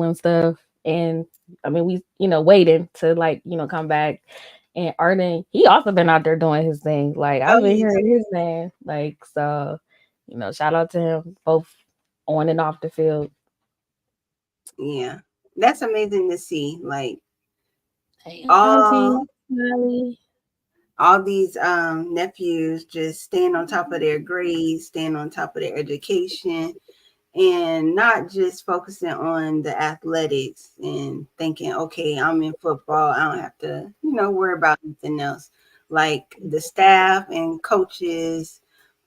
and stuff. And I mean, we, waiting to like, come back. And Arden, he also been out there doing his thing. Like Oh I've been yeah, hearing his name. Like so, shout out to him both on and off the field. yeah. That's amazing to see. Like Hey, all Auntie Smiley. all these nephews just staying on top of their grades, staying on top of their education, and not just focusing on the athletics and thinking, okay, I'm in football, I don't have to, worry about anything else. Like the staff and coaches,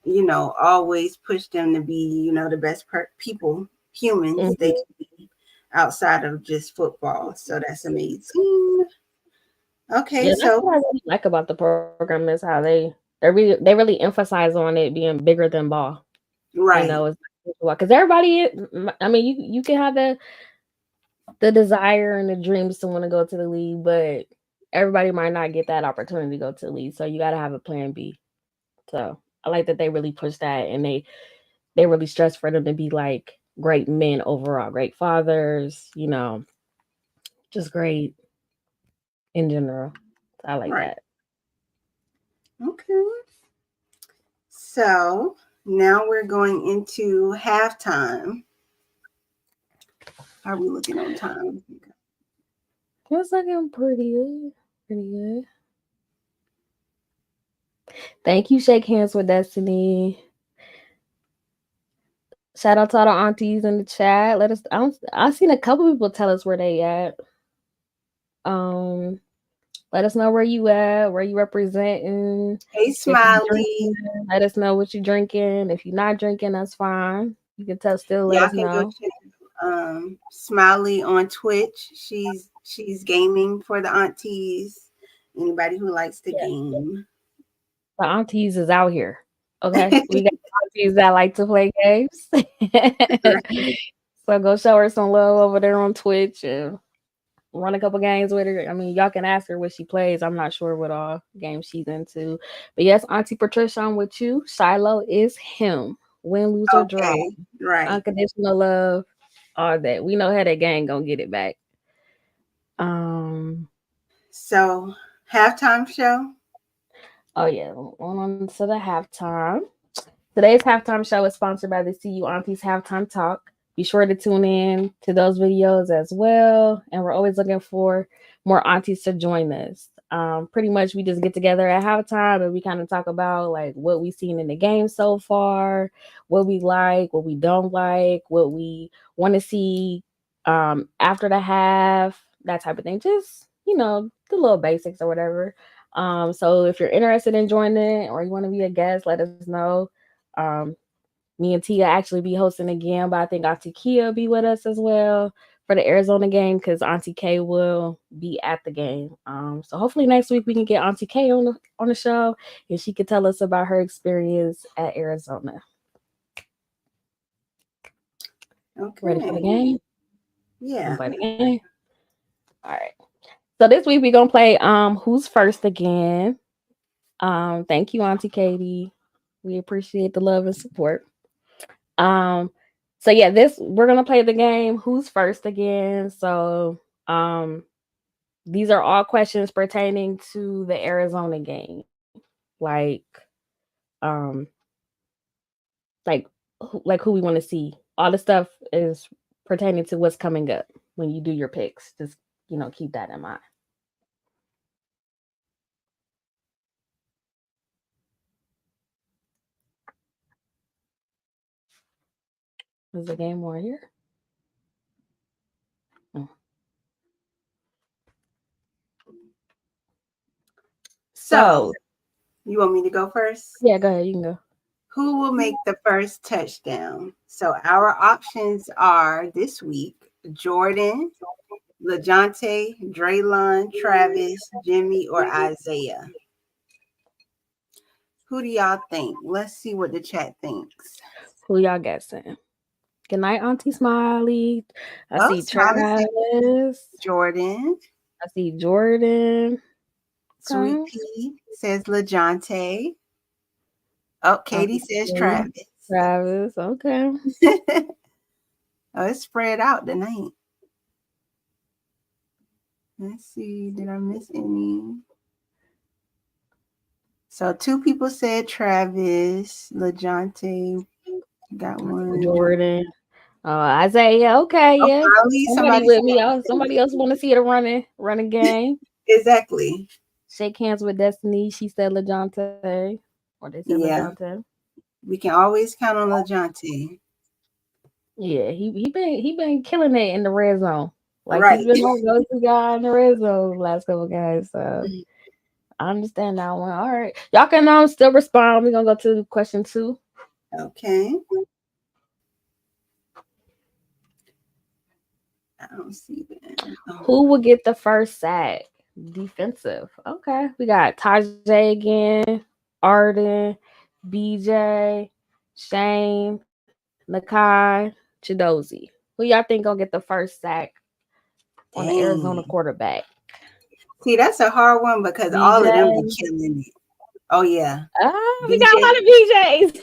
always push them to be, the best people, humans they Mhm. can be outside of just football. So that's amazing. Okay, Yeah, that's so what I really like about the program is how they really emphasize on it being bigger than ball. right, It's because everybody. I mean, you can have the desire and the dreams to want to go to the league, but everybody might not get that opportunity to go to the league. So you got to have a plan B. So I like that they really push that, and they really stress for them to be like great men overall, great fathers. Just great in general. I like right. that. Okay. So now we're going into halftime. How are we looking on time? It's looking pretty good. Pretty good. Thank you. Shake hands with Destiny. Shout out to all the aunties in the chat. Let us. I seen a couple people tell us where they at. Um, Let us know where you at, where you representing. Hey, If you Smiley. drinking, let us know what you drinking. If you're not drinking, that's fine. You can still let Y'all us can go know. check Smiley on Twitch. She's gaming for the aunties. Anybody who likes to Yeah, game. the aunties is out here. Okay, we got aunties that like to play games. Right. So go show her some love over there on Twitch and run a couple games with her. I mean, y'all can ask her what she plays. I'm not sure what all games she's into. But yes, Auntie Patricia, I'm with you. Shiloh is him. Win, lose, or draw. Okay. Right. Unconditional love. All that. We know how that gang gonna get it back. Um So halftime show. oh yeah, on to the halftime. Today's halftime show is sponsored by the CU Aunties Halftime Talk. Be sure to tune in to those videos as well. And we're always looking for more aunties to join us. Pretty much we just get together at halftime and we kind of talk about like what we've seen in the game so far, what we like, what we don't like, what we want to see after the half, that type of thing. Just, the little basics or whatever. So if you're interested in joining or you want to be a guest, let us know. um, Me and Tia actually be hosting again, but I think Auntie Kia will be with us as well for the Arizona game because Auntie K will be at the game. So hopefully next week we can get Auntie K on the show and she can tell us about her experience at Arizona. Ready for the Okay. game? Yeah. Everybody game? All right. So this week we're gonna play Who's First again. Thank you, Auntie Katie. We appreciate the love and support. Um, so yeah, this we're gonna play the game Who's First again. So these are all questions pertaining to the Arizona game. Um like like who we want to see. All the stuff is pertaining to what's coming up when you do your picks. Just keep that in mind. Is the game more here? Oh, So so you want me to go first? yeah, go ahead. You can go. Who will make the first touchdown? So our options are this week: Jordan, LaJonte, Draylon, Travis, Jimmy, or Isaiah. Who do y'all think? Let's see what the chat thinks. Who y'all guessing? Good night, Auntie Smiley. I Oh, see Smiley said Travis. Jordan. I see Jordan. Sweet Okay. Pea says LaJonte. Oh, Katie says Okay. Travis. Travis. Okay. Oh, it's spread out tonight. Let's see. Did I miss any? So 2 people said Travis. LaJonte got one. Jordan. Isaiah. Okay, Oh, yeah. finally, Somebody somebody with me. said Somebody else want to see the running game. exactly. Shake hands with Destiny. She said LaJonte. Or they said Yeah, LaJonte. we can always count on LaJonte. Yeah, he been killing it in the red zone. Like he's Right. been on go-to guy in the red zone last couple guys. So I understand that one. All right. Y'all can still respond. We're gonna go to question 2. Okay. I don't see that. Oh. Who will get the first sack? Defensive. Okay. We got Tajay again, Arden, BJ, Shane, Nakai, Chidozie. Who y'all think gonna get the first sack on the Arizona Dang. quarterback? See, that's a hard one because all of them be BJ. killing it. Oh yeah. We got a BJ. lot of BJs.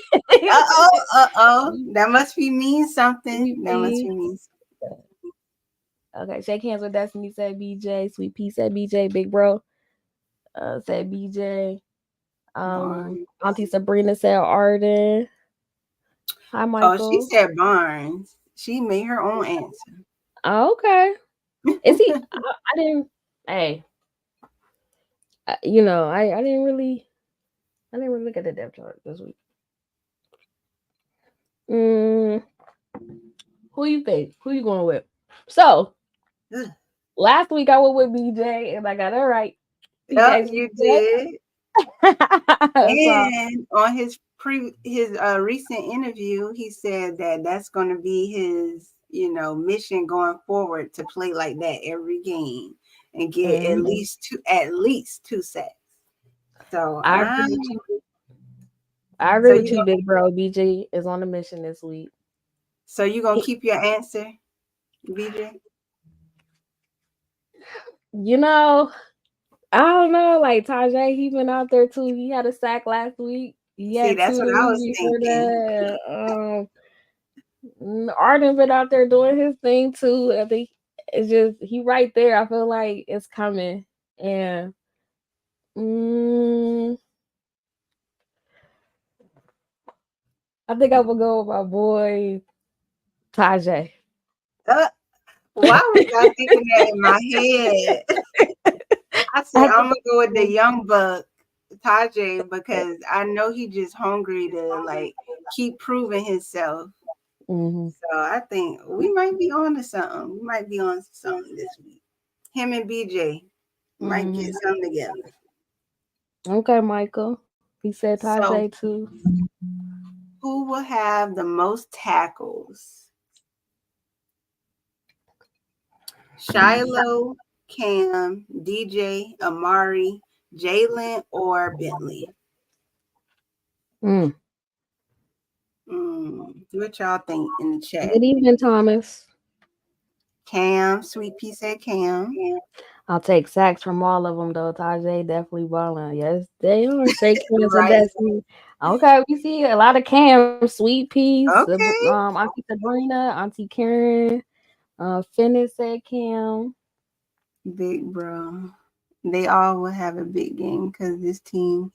Uh-oh. That must be mean something. That must be mean something. Okay, shake hands with Destiny said BJ. Sweet Pea said BJ. Big Bro said BJ. Barnes. Auntie Sabrina said Arden. Hi, Oh, Michael. she said Barnes. She made her own answer. Oh, okay. Is he? I didn't. Hey, I didn't really look at the depth chart this week. Who you think? Who you going with? So last week I went with BJ and I got it right. Yep, you did. So, And on his recent interview, he said that that's going to be his, mission going forward to play like that every game and get at least two sacks. So I agree with you, Big Bro. BJ is on a mission this week. So you gonna keep your answer, BJ? I don't know. Like Tajay, he been out there too. He had a sack last week. See, that's what I was thinking. Arden been out there doing his thing too. I think it's just he right there. I feel like it's coming. And I think I will go with my boy Tajay. Why was I thinking that in my head? I said I'm gonna go with the young buck Tajay because I know he just hungry to like keep proving himself. Mm-hmm. So I think we might be on to something. We might be on to something this week. Him and BJ might get something together. Okay, Michael. He said Tajay too. Who will have the most tackles? Shiloh, Cam, DJ, Amari, Jalen, or Bentley? What y'all think in the chat? Good evening, Thomas. Cam, Sweet Pea said Cam. I'll take sacks from all of them though. Tajay definitely balling. Yes, they are. Shake hands with Destiny. Okay, we see a lot of Cam, Sweet Peas, Auntie Sabrina, Auntie Karen, Finnis said Cam. Big Bro. They all will have a big game because this team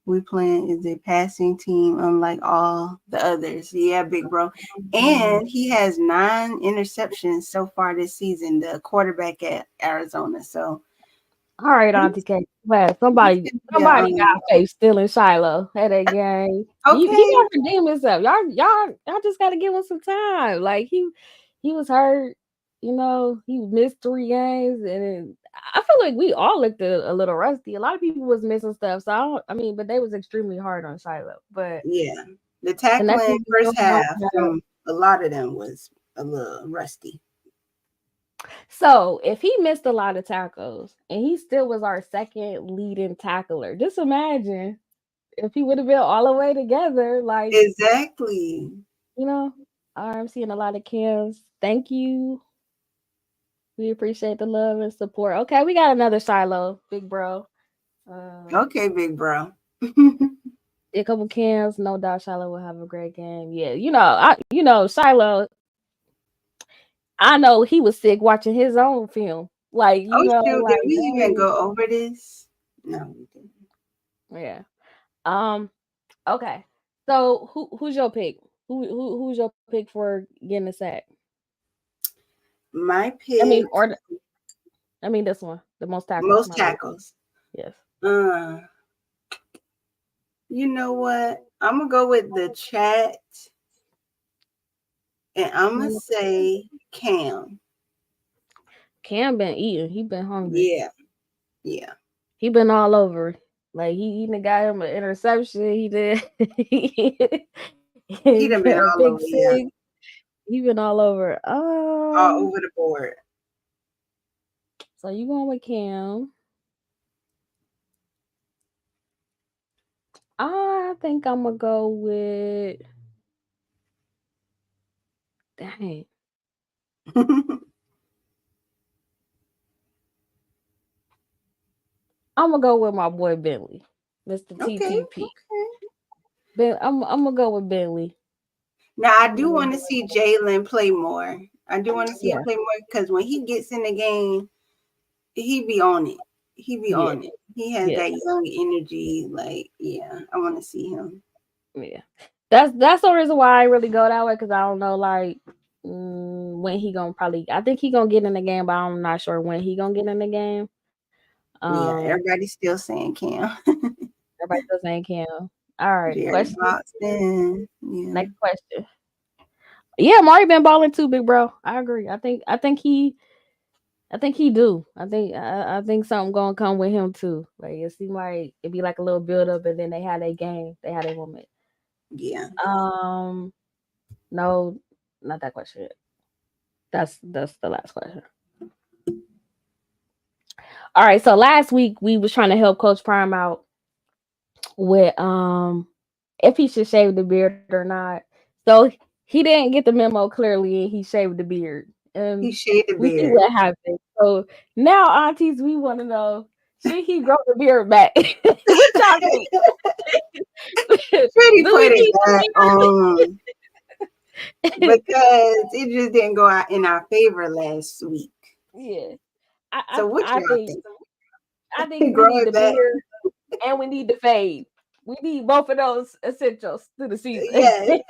we playing is a passing team, unlike all the others. Yeah, Big Bro. And he has 9 interceptions so far this season, the quarterback at Arizona. So, all right, Auntie K. Well, somebody got faith still in Shiloh at that game. Okay. He got to redeem himself. Y'all just got to give him some time. Like he was hurt. He missed 3 games, and I feel like we all looked a little rusty. A lot of people was missing stuff, so but they was extremely hard on Shiloh. But yeah, the tackling first half from a lot of them was a little rusty. So if he missed a lot of tackles and he still was our second leading tackler, just imagine if he would have been all the way together. Like exactly. I'm seeing a lot of Kims. Thank you. We appreciate the love and support. Okay, we got another Shiloh, Big Bro. Okay, Big Bro. A couple Kims, no doubt Shiloh will have a great game. Yeah, Shiloh. I know he was sick watching his own film Like, Oh shoot, did like, we even dang. go over this? No, we didn't. Yeah. Um. Okay. So who's your pick? Who's your pick for getting a sack? My I mean, pick, this one, the most tackles. most My bad. tackles. Yes. Uh, you know what? I'm gonna go with the chat, and I'm gonna say Cam. Cam been eating. He been hungry. Yeah, yeah. He been all over. Like he even got him an interception. He did. He done been A all big over. Yeah, six. He been all over. all over the board. So you going with Cam? I think I'm gonna go with. Dang. I'm gonna go with my boy Bentley, Mr. Okay, TTP. okay. I'm gonna go with Bentley. Now I do want to see Jalen play more. I do want to see him Yeah, play more because when he gets in the game, he be on it. He be yeah, on it. He has yeah, that young energy. Like, yeah, I want to see him. yeah. That's the reason why I really go that way because I don't know like when he gonna probably. I think he gonna get in the game, but I'm not sure when he gonna get in the game. Yeah, Um, everybody's still saying Cam. Everybody still saying Cam. All right, Jared question. Boston. Yeah. Next question. Yeah, Mari been balling too, big bro. I agree. I think he do. I think something gonna come with him too. Like it seemed like it'd be like a little build up, and then they had a game. They had a moment. Yeah. No, not that question. That's the last question. All right. So last week we was trying to help Coach Prime out with if he should shave the beard or not. So he didn't get the memo clearly, and he shaved the beard. He And shaved the we see beard. what happened. So now, aunties, we want to know: should he grow the beard back? What y'all think? Pretty Do we put it keep back on the beard? because it just didn't go out in our favor last week. Yeah, So what I y'all think think? we Grow need it the back? beard and we need the fade. We need both of those essentials through the season. Yes.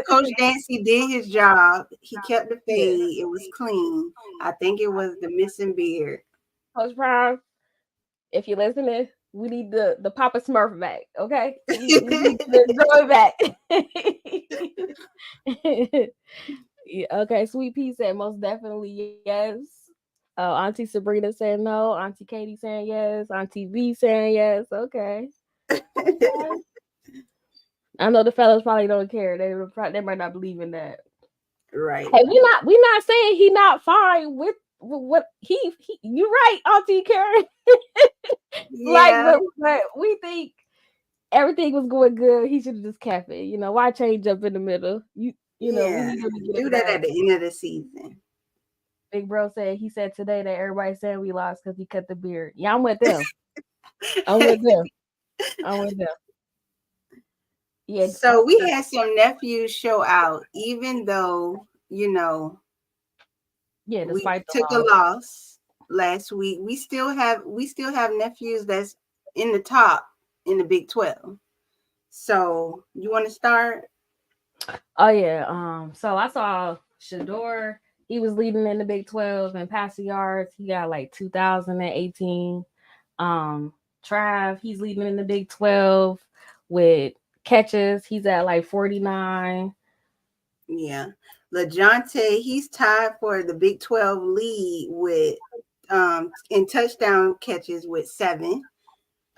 Coach Dancy did his job. He kept the Yeah, fade. It was clean. I think it was the missing beard. Coach Prime, if you're listening, we need the Papa Smurf back. Okay, we need to grow it back. Yeah, okay, Sweet Pea said most definitely yes. Auntie Sabrina said no. Auntie Katie saying yes. Auntie V saying yes. Okay. Okay. I know the fellas probably don't care. They might not believe in that. Right. Hey, we not saying he not fine with what he you right, Auntie Karen. Like, Yeah. but we think everything was going good. He should have just kept it. Why change up in the middle? We Yeah. need him to get Do it that at back. the end of the season. Big bro said he said today that everybody said we lost because he cut the beard. Yeah, I'm with them. I'm with them. I'm with them. Yeah. So we had some nephews show out, even though, Yeah, we despite the took a loss. loss last week. We still have nephews that's in the top in the Big 12. So you want to start? Oh yeah. So I saw Shador. He was leading in the Big 12 and passing yards. He got like 2018. Trav, he's leading in the Big 12 with catches. He's at like 49. Yeah. LaJonte, he's tied for the Big 12 lead with in touchdown catches with 7.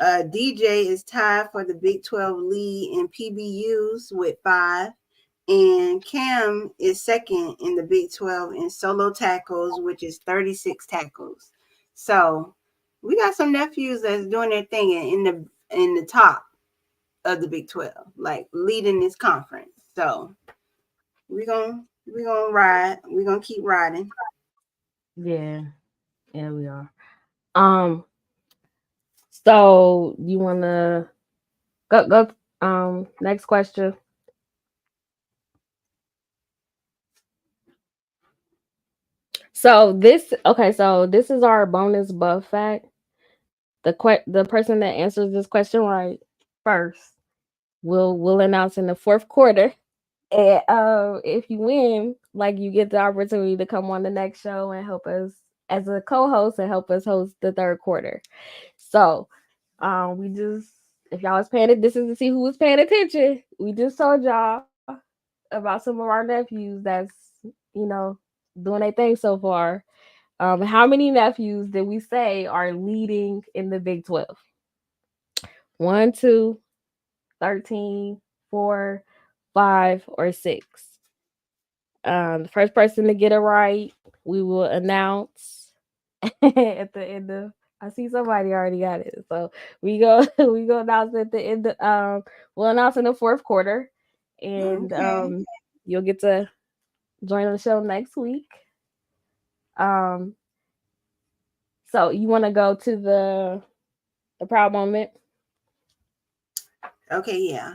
DJ is tied for the Big 12 lead in PBUs with 5. And Cam is second in the Big 12 in solo tackles, which is 36 tackles. So we got some nephews that's doing their thing in the top of the Big 12, like leading this conference. So we're gonna ride. We're gonna keep riding. Yeah. Yeah, we are. Um, so you wanna go next question. So this is our bonus buff fact. The person that answers this question right first will announce in the fourth quarter. And if you win, like, you get the opportunity to come on the next show and help us as a co-host and help us host the third quarter. So we just, if y'all was paying it, this is to see who was paying attention. We just told y'all about some of our nephews that's, you know, doing their thing so far. How many nephews did we say are leading in the Big 12? 1, 2, 13, 4, 5, or 6? The first person to get it right, we will announce at the end of. I see somebody already got it, so we go announce at the end. We'll announce in the fourth quarter, and you'll get to join the show next week. So you want to go to the proud moment? Okay, yeah.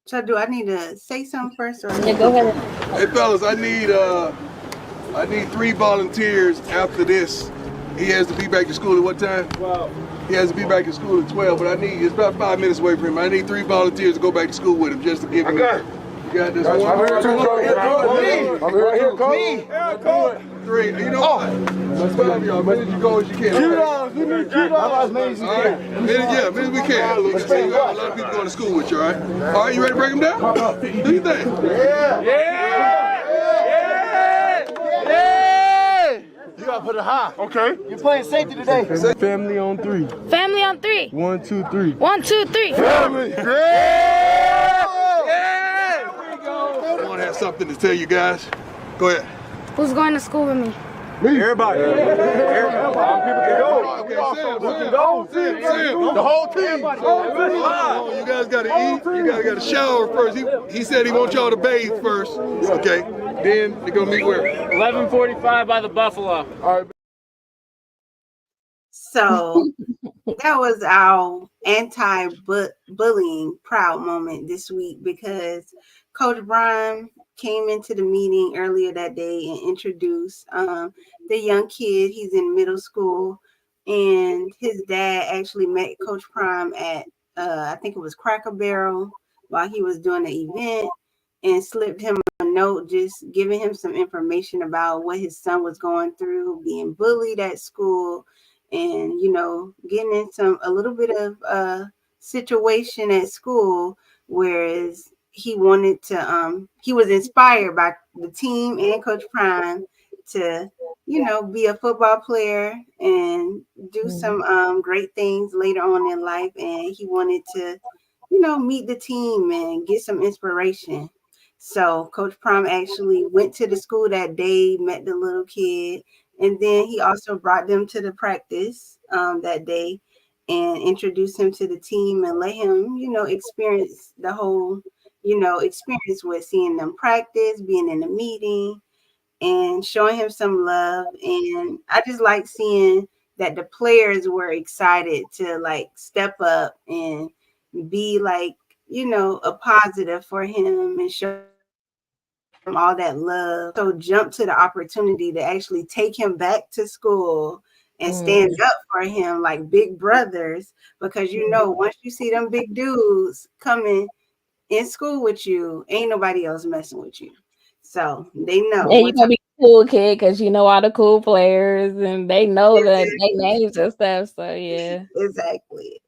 So do I need to say something first? Or yeah, go ahead. Hey fellas, I need 3 volunteers after this. He has to be back to school at what time? 12. He has to be back at school at 12, but it's about 5 minutes away from him. I need 3 volunteers to go back to school with him just to give him. You got this. I'm here too, Coach. Me. Yeah, Coach. 3. You know what? Let's 5 of y'all. As many as you go as you can. $2. We need $2. As many as you can. Yeah, as many as we can. Look, you got a lot of people going to school with you, all right? All right, you ready to break them down? Do you think? Yeah. You gotta put it high. Okay. You're playing safety today. Family on 3. Family on 3. 1, 2, 3. 1, 2, 3. Family. Yeah. I want to have something to tell you guys. Go ahead. Who's going to school with me? Me. Everybody. Everybody. People can go. Okay, Sam. The whole team. You guys got to eat. You guys got to shower first. He said he wants y'all to bathe first. Okay. Then they're going to meet where? 11:45 by the Buffalo. All right. So that was our anti-bullying proud moment this week, because Coach Brian came into the meeting earlier that day and introduced the young kid. He's in middle school, and his dad actually met Coach Prime at I think it was Cracker Barrel while he was doing the event, and slipped him a note just giving him some information about what his son was going through, being bullied at school, and, you know, getting in a little bit of situation at school, whereas he wanted to, he was inspired by the team and Coach Prime to, you know, be a football player and do some great things later on in life. And he wanted to, you know, meet the team and get some inspiration. So Coach Prime actually went to the school that day, met the little kid, and then he also brought them to the practice that day and introduced him to the team and let him, you know, experience the whole, you know, experience with seeing them practice, being in the meeting, and showing him some love. And I just like seeing that the players were excited to, like, step up and be, like, you know, a positive for him and show him all that love. So jump to the opportunity to actually take him back to school and stand up for him like big brothers, because, you know, once you see them big dudes coming in school with you, ain't nobody else messing with you. So they know. And you gonna be a cool kid because you know all the cool players and they know that they names and stuff. So yeah, exactly.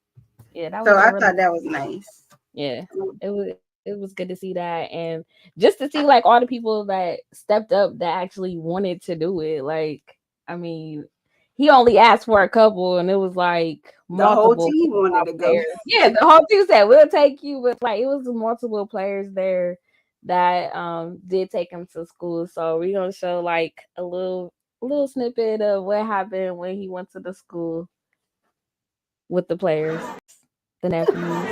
Yeah, that was so I thought that was nice. Yeah, it was good to see that, and just to see like all the people that stepped up that actually wanted to do it. Like, I mean, he only asked for a couple, and it was like the whole team wanted to go. Yeah, the whole team said we'll take you, but like it was multiple players there that did take him to school. So we're gonna show like a little snippet of what happened when he went to the school with the players, the nephews.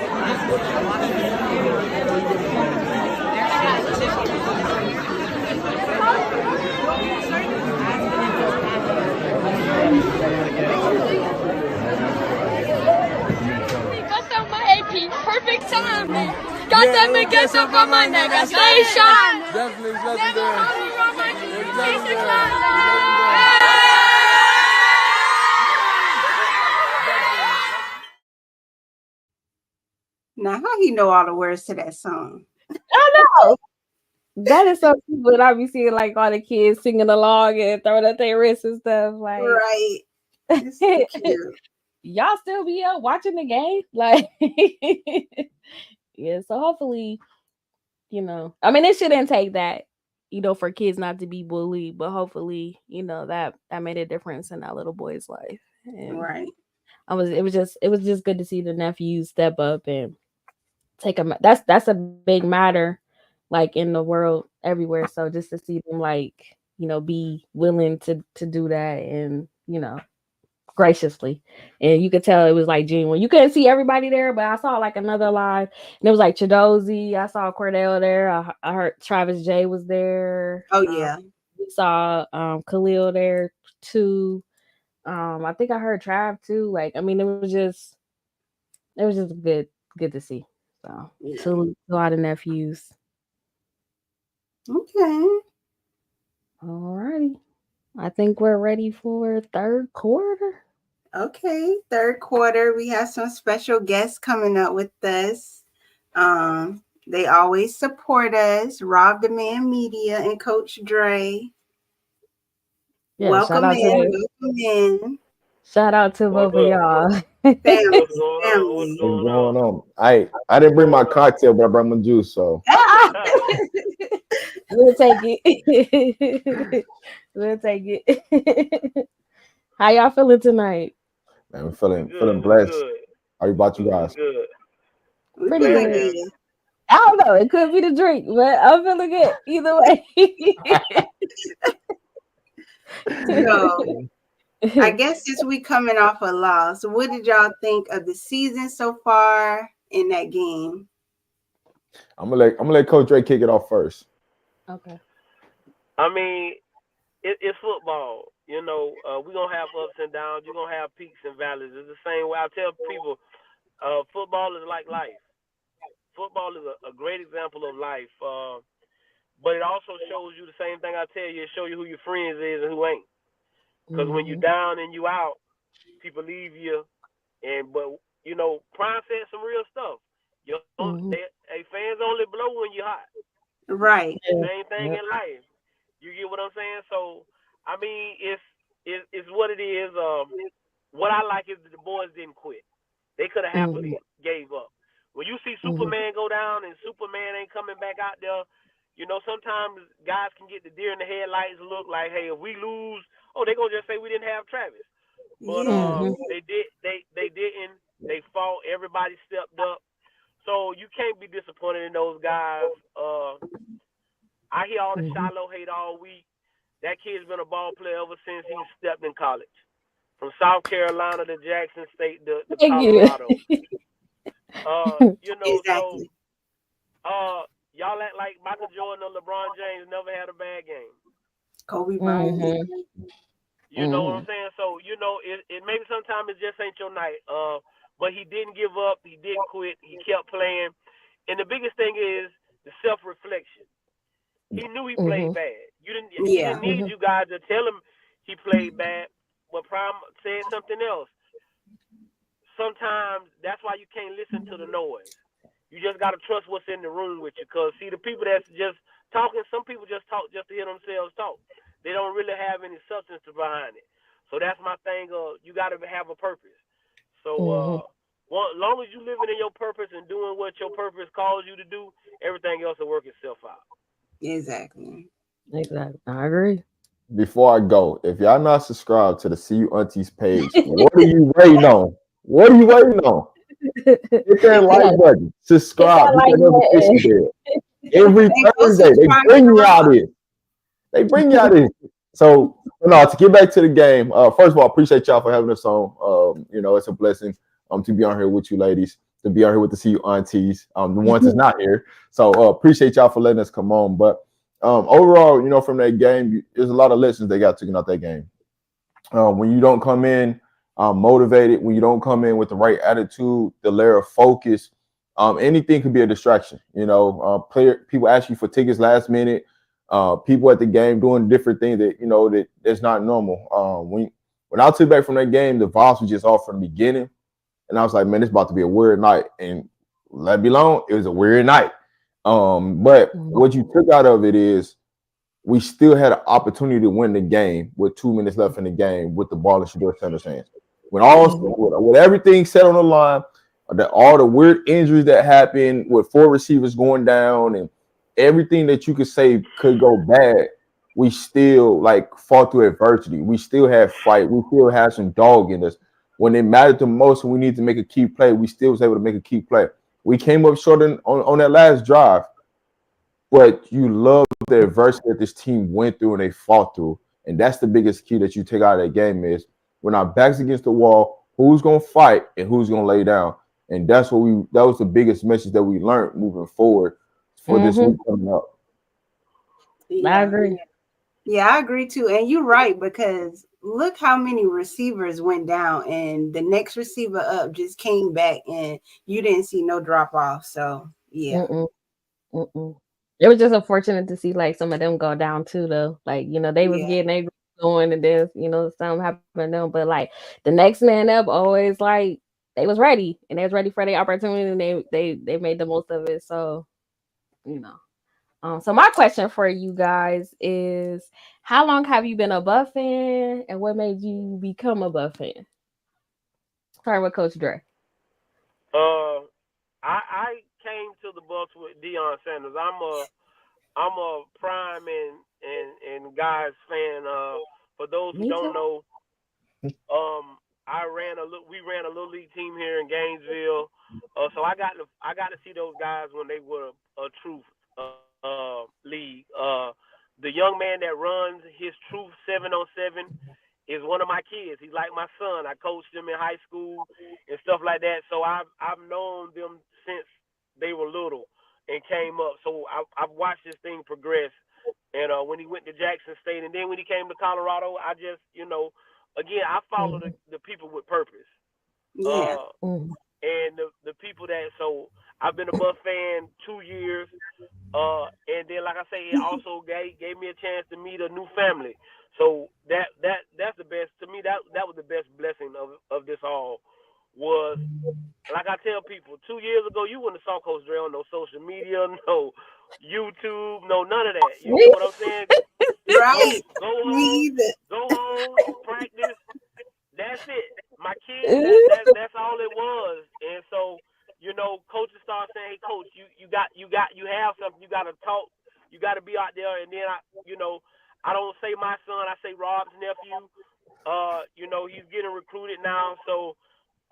I definitely get some from my neck. I stay shine. Definitely, it's legendary. It's legendary. Now, how he know all the words to that song? I know. That is so cute. But I be seeing like all the kids singing along and throwing up their wrists and stuff. Like, Right. It's so cute. y'all still be up watching the game? Like, yeah. So hopefully, you know, I mean, it shouldn't take that, you know, for kids not to be bullied, but hopefully, you know, that made a difference in that little boy's life. And Right. it was just good to see the nephews step up and take them. That's a big matter, like in the world everywhere. So just to see them, like, you know, be willing to do that, and, you know, graciously, and you could tell it was like genuine. You couldn't see everybody there, but I saw like another live, and it was like Chidozie. I saw Cordell there. I heard Travis J was there. Oh yeah. We saw Khalil there too. I think I heard Trav too. Like, I mean, it was just good to see. So Yeah. salute to all the nephews. Okay. All righty. I think we're ready for third quarter. Okay. Third quarter, we have some special guests coming up with us. They always support us. Rob the Man Media and Coach Dre. Yeah, Welcome in. shout out to both of y'all. Family. What's going on? I didn't bring my cocktail, but I brought my juice. So We'll take it. We'll take it. How y'all feeling tonight? man, I'm feeling Good, blessed. good, How about you guys? good. We Pretty feeling good. good. I don't know. It could be the drink, but I'm feeling good either way. So I guess since we coming off a loss, what did y'all think of the season so far in that game? I'm gonna let Coach Dre kick it off first. Okay. I mean, it's football. You know, we're going to have ups and downs. You're going to have peaks and valleys. It's the same way I tell people, football is like life. Football is a great example of life. But it also shows you the same thing I tell you. It shows you who your friends is and who ain't. Because when you're down and you out, people leave you. But, you know, Prime said some real stuff. Fans only blow when you're hot. Right. Same thing in life. You get what I'm saying? So, I mean, it's what it is. What I like is that the boys didn't quit. They could have happily gave up. When you see Superman go down and Superman ain't coming back out there, you know, sometimes guys can get the deer in the headlights look like, hey, if we lose, they're going to just say we didn't have Travis. But they didn't. They fought. Everybody stepped up. So you can't be disappointed in those guys. I hear all the Shiloh hate all week. That kid's been a ball player ever since he stepped in college. From South Carolina to Jackson State to Colorado. You know, exactly. so y'all act like Michael Jordan or LeBron James never had a bad game. Kobe Bryant. You know what I'm saying? So, you know, it maybe sometimes it just ain't your night. But he didn't give up. He didn't quit. He kept playing. And the biggest thing is the self-reflection. He knew he played bad. He didn't need you guys to tell him he played bad. But Prime said something else. Sometimes that's why you can't listen to the noise. You just got to trust what's in the room with you. Because, see, the people that's just talking, some people just talk just to hear themselves talk. They don't really have any substance behind it. So that's my thing. You got to have a purpose. So long as you living in your purpose and doing what your purpose calls you to do, everything else will work itself out. Exactly. I agree. Before I go, if y'all not subscribed to the See You Aunties page, what are you waiting on? What are you waiting on? Hit that like button. Subscribe. Hit that notification bell. Every Thursday, they bring you out this. So, to get back to the game, first of all, appreciate y'all for having us on. It's a blessing to be on here with you ladies, to be on here with the See You Aunties, the ones that's not here. So, appreciate y'all for letting us come on. But overall, from that game, there's a lot of lessons they got taken out that game. When you don't come in motivated, when you don't come in with the right attitude, the layer of focus, anything could be a distraction. You know, people ask you for tickets last minute. People at the game doing different things that's not normal. When I took back from that game, the vibes were just off from the beginning, and I was like, man, it's about to be a weird night. And let me alone, it was a weird night. But what you took out of it is we still had an opportunity to win the game with 2 minutes left in the game with the ball in Shedeur Sanders' hands. With everything set on the line, all the weird injuries that happened with 4 receivers going down and everything that you could say could go bad, we still fought through adversity. We still had fight. We still had some dog in us. When it mattered the most and we needed to make a key play, we still was able to make a key play. We came up short on that last drive, but you love the adversity that this team went through and they fought through. And that's the biggest key that you take out of that game is when our backs against the wall, who's going to fight and who's going to lay down. And that was the biggest message that we learned moving forward for this week coming up. I agree. Yeah, I agree too. And you're right, because look how many receivers went down and the next receiver up just came back and you didn't see no drop off. So yeah. It was just unfortunate to see some of them go down too, though. They was getting their going and then, something happened to them. But the next man up always they was ready and they was ready for the opportunity and they made the most of it. So, so my question for you guys is, how long have you been a Buff fan and what made you become a Buff fan? Start with Coach Dre. I came to the Bucks with Deion Sanders. I'm a Prime and Guys fan. For those who don't know, we ran a little league team here in Gainesville. So I got to see those guys when they were a Truth league. The young man that runs his Truth 7-on-7 is one of my kids. He's like my son. I coached him in high school and stuff like that. So I've known them since they were little and came up. So I've watched this thing progress. And when he went to Jackson State, and then when he came to Colorado, I just, again, I follow the people with purpose. Yeah. And the people that, so I've been a Buff fan 2 years. And then, like I say, it also gave me a chance to meet a new family. So that's the best, to me, that was the best blessing of this all. Was, like I tell people, 2 years ago, you wouldn't have saw Coach Dre on no social media, no YouTube, no none of that. You know what I'm saying? Right. Go home, practice. That's it. My kids, that's all it was. And so, coaches start saying, "Hey, coach, you have something. You got to talk. You got to be out there." And then I don't say my son. I say Rob's nephew. He's getting recruited now, so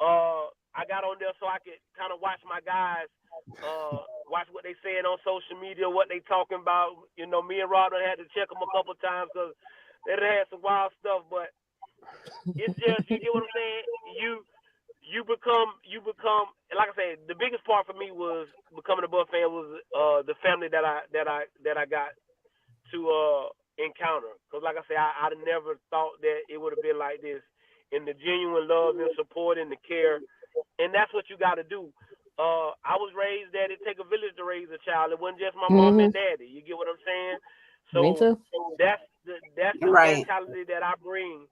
I got on there so I could kind of watch my guys, watch what they saying on social media, what they talking about. Me and Rob had to check them a couple times because they had some wild stuff. But it's just, you get what I'm saying? You become, like I said, the biggest part for me was becoming a Buff fan was the family that I got to encounter. Because like I said, I never thought that it would have been like this, in the genuine love and support and the care. And that's what you got to do. I was raised that it take a village to raise a child. It wasn't just my mom and daddy. You get what I'm saying? So that's the mentality that I bring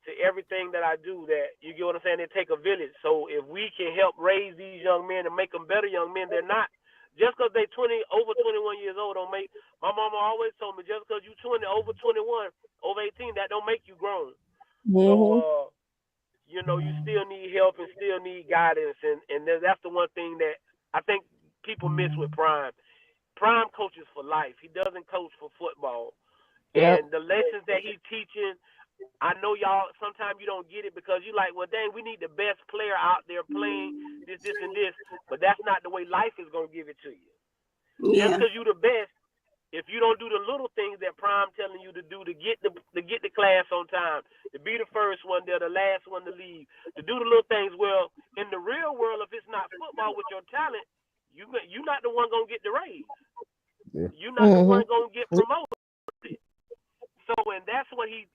to everything that I do. That, you get what I'm saying? It take a village. So if we can help raise these young men and make them better young men, they're not just because they over 21 years old don't make. My mama always told me, just because you 20 over 21 over 18, that don't make you grown. So you still need help and still need guidance, and that's the one thing that I think people miss with Prime. Prime coaches for life. He doesn't coach for football. And the lessons that he's teaching, I know y'all, sometimes you don't get it because you like, well, dang, we need the best player out there playing this, and this. But that's not the way life is going to give it to you. Yeah. Just because you're the best, if you don't do the little things that Prime telling you to do to get the class on time, to be the first one there, the last one to leave, to do the little things, well, in the real world, if it's not football with your talent, you're not the one going to get the raise. Yeah. You're not the one going to get promoted. So, and that's what he's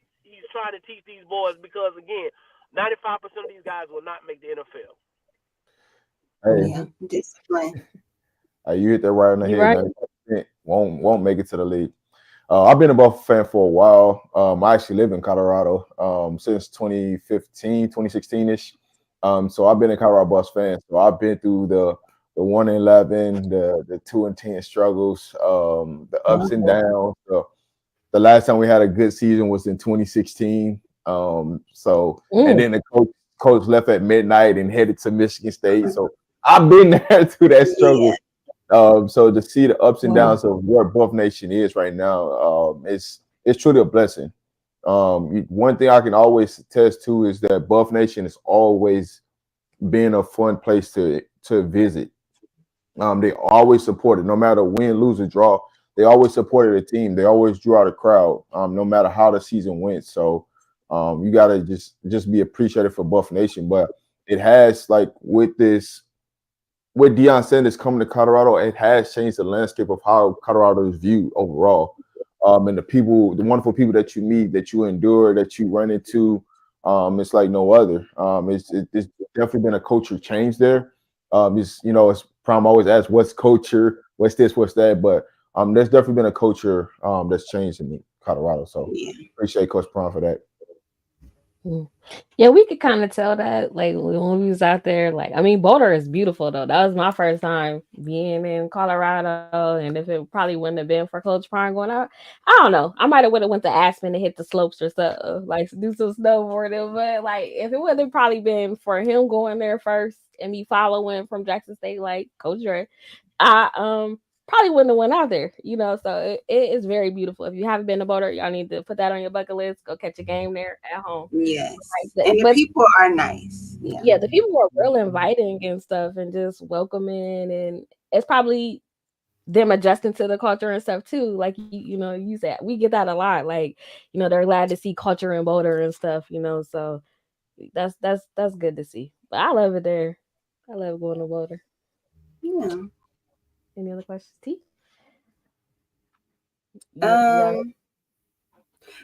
trying to teach these boys, because, again, 95% of these guys will not make the NFL. Hey, Yeah, discipline. you hit that right on the You head. right. 90% won't make it to the league. I've been a Buffalo fan for a while. I actually live in Colorado since 2015, 2016-ish. So I've been a Colorado Buffs fan. So I've been through the 1-11, the 2-10 struggles, the ups and downs. The last time we had a good season was in 2016. And then the coach left at midnight and headed to Michigan State. So I've been there through that struggle. So to see the ups and downs of where Buff Nation is right now, it's truly a blessing. One thing I can always attest to is that Buff Nation has always been a fun place to visit. They always supported, no matter win, lose, or draw. They always supported the team. They always drew out a crowd, no matter how the season went. So you gotta just be appreciative for Buff Nation. But it has, like, with Deion Sanders coming to Colorado, it has changed the landscape of how Colorado is viewed overall. And the wonderful people that you meet, that you endure, that you run into, it's like no other. It's definitely been a culture change there. It's Prime always asks, what's culture, what's this, what's that, but there's definitely been a culture that's changed in Colorado. So appreciate Coach Prime for that. Yeah, we could kind of tell that, like, when we was out there. Like, I mean, Boulder is beautiful though. That was my first time being in Colorado, and if it probably wouldn't have been for Coach Prime going out, I don't know. I might have would have went to Aspen and hit the slopes or something, like do some snowboarding. But like, if it would have probably been for him going there first and me following from Jackson State, like Coach Dre, I probably wouldn't have went out there, so it is very beautiful. If you haven't been to Boulder, y'all need to put that on your bucket list. Go catch a game there at home. Yes. Like, And the people are nice. yeah, the people were real inviting and stuff and just welcoming, and it's probably them adjusting to the culture and stuff too. Like, you said, we get that a lot. Like, they're glad to see culture in Boulder and stuff, so that's good to see. But I love it there. I love going to Boulder. Yeah. Any other questions, T?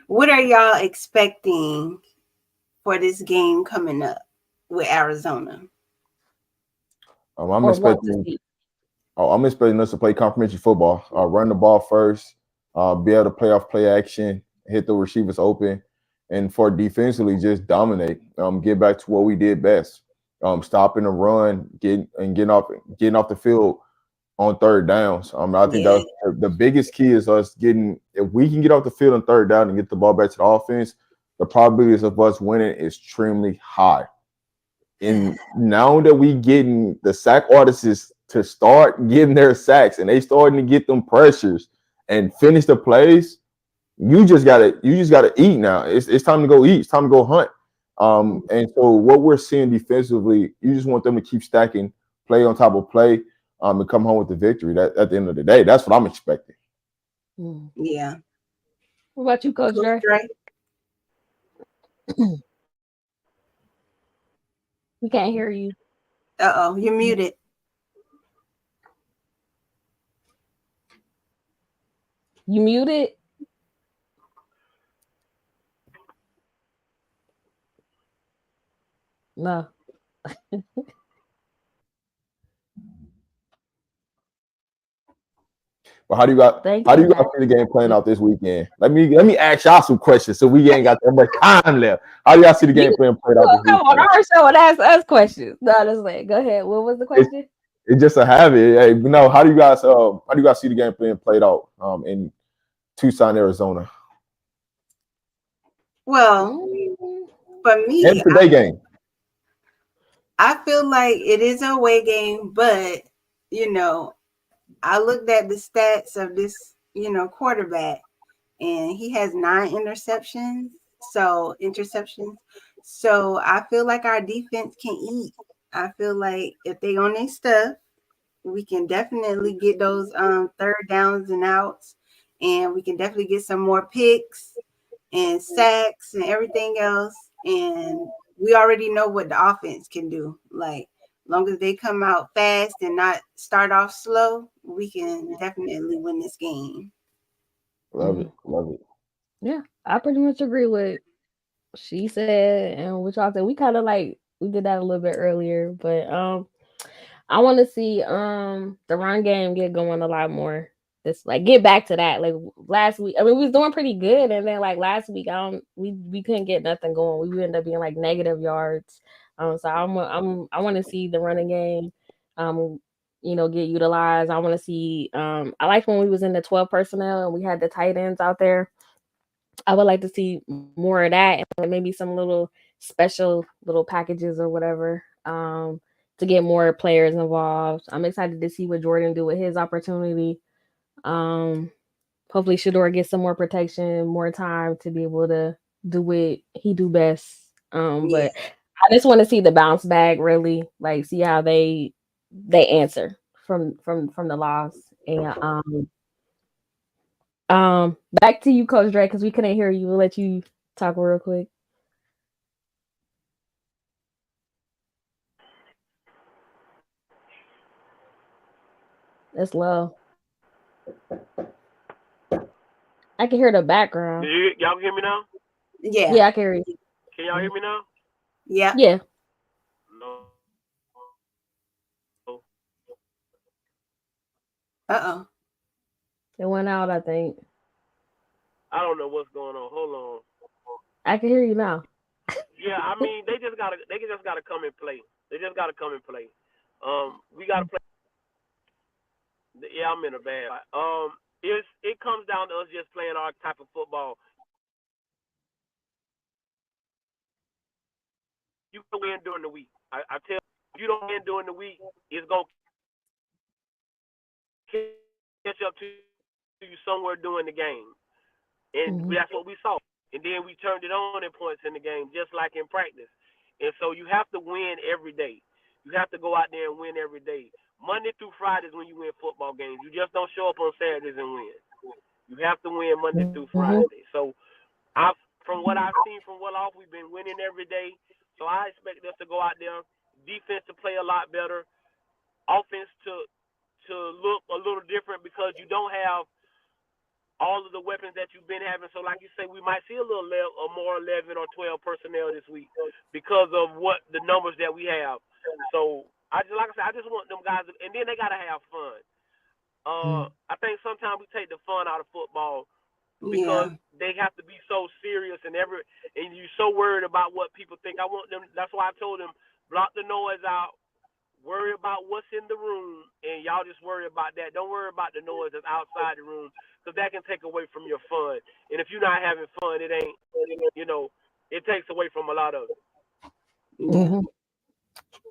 What are y'all expecting for this game coming up with Arizona? I'm expecting us to play complimentary football. Run the ball first, be able to play off play action, hit the receivers open, and for defensively just dominate. Get back to what we did best. Stopping the run, getting off the field on third downs. I think that's the biggest key is us getting. If we can get off the field on third down and get the ball back to the offense, the probabilities of us winning is extremely high. And now that we getting the sack artists to start getting their sacks and they starting to get them pressures and finish the plays, you just gotta eat now. It's time to go eat. It's time to go hunt. And so what we're seeing defensively, you just want them to keep stacking play on top of play, and come home with the victory. That at the end of the day, that's what I'm expecting. Yeah. What about you, Coach Dre? We can't hear you. You're muted. You muted? No. But how do you guys see the game playing out this weekend? Let me ask y'all some questions so we ain't got that much time left. How do y'all see the game playing out this weekend? Come on our show and ask us questions. No, just like, go ahead. What was the question? It's just a habit. Hey, no, how do you guys see the game played out in Tucson, Arizona? Well, for me, and today game. I feel like it is an away game, but I looked at the stats of this, quarterback, and he has 9 interceptions. So I feel like our defense can eat. I feel like if they on their stuff, we can definitely get those third downs and outs, and we can definitely get some more picks and sacks and everything else. And we already know what the offense can do. Like, long as they come out fast and not start off slow, we can definitely win this game. Love it. Yeah, I pretty much agree with what she said and what y'all said. We kind of we did that a little bit earlier, but I want to see the run game get going a lot more. This like get back to that. Like last week, I mean, we was doing pretty good, and then like last week, we couldn't get nothing going. We ended up being like negative yards. So I want to see the running game, get utilized. I want to see. I like when we was in the 12 personnel and we had the tight ends out there. I would like to see more of that, and maybe some little special little packages or whatever. To get more players involved. I'm excited to see what Jordan do with his opportunity. Hopefully Shedeur gets some more protection, more time to be able to do what he do best. But I just want to see the bounce back, really, like see how they answer from the loss. And back to you, Coach Dre, because we couldn't hear you. We'll let you talk real quick. That's low. I can hear the background. Y'all can hear me now? Yeah. Yeah, I can hear you. Can y'all hear me now? Yeah. Yeah. No. Uh-oh. It went out, I think. I don't know what's going on. Hold on. I can hear you now. Yeah, I mean they just gotta come and play. They just gotta come and play. We gotta play. Yeah, I'm in a bad. It comes down to us just playing our type of football. You can win during the week. I tell you, if you don't win during the week, it's gonna catch up to you somewhere during the game, and that's what we saw. And then we turned it on at points in the game, just like in practice. And so you have to win every day. You have to go out there and win every day. Monday through Friday is when you win football games. You just don't show up on Saturdays and win. You have to win Monday through Friday. So from what I've seen from Well-Off, we've been winning every day. So I expect us to go out there, defense to play a lot better, offense to look a little different because you don't have all of the weapons that you've been having. So like you say, we might see a little more 11 or 12 personnel this week because of what the numbers that we have. So I just want them guys, and then they got to have fun. I think sometimes we take the fun out of football because they have to be so serious and you're so worried about what people think. I want them. That's why I told them block the noise out. Worry about what's in the room, and y'all just worry about that. Don't worry about the noise that's outside the room because that can take away from your fun. And if you're not having fun, it ain't. It takes away from a lot of it.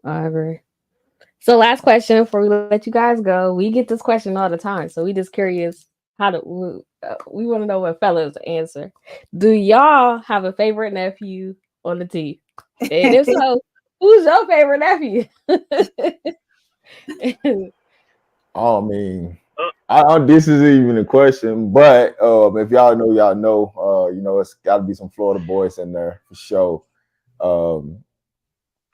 I agree. So last question before we let you guys go. We get this question all the time, so we just curious we want to know what fellas answer. Do y'all have a favorite nephew on the team? And if so, who's your favorite nephew? Oh, I mean, this is even a question, but if y'all know, it's got to be some Florida boys in there for sure.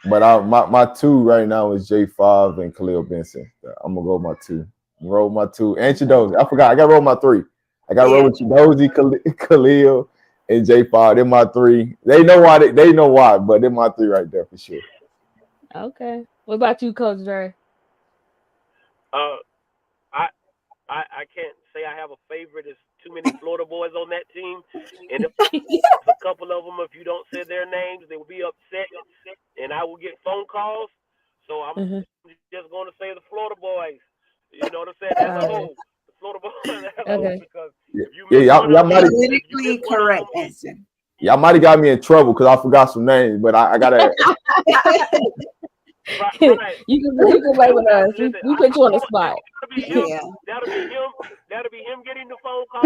But my two right now is J5 and Khalil Benson. I'm gonna go my two. Roll my two. And Chidozie. I forgot. I got to roll my three. I got to roll with Chidozie, Khalil, and J5. They're my three. They know why. They know why, but they're my three right there for sure. Okay. What about you, Coach Dre? I can't say I have a favorite. There's too many Florida boys on that team, and a couple of them, if you don't say their names, they will be upset, and I will get phone calls. So I'm just going to say the Florida boys. You know what I'm saying? As a whole, the Florida boys as a whole, because y'all might have politically correct answer. Y'all might have got me in trouble because I forgot some names, but I gotta. Right. You can play with us. We put you on the spot. That'll be him getting the phone call.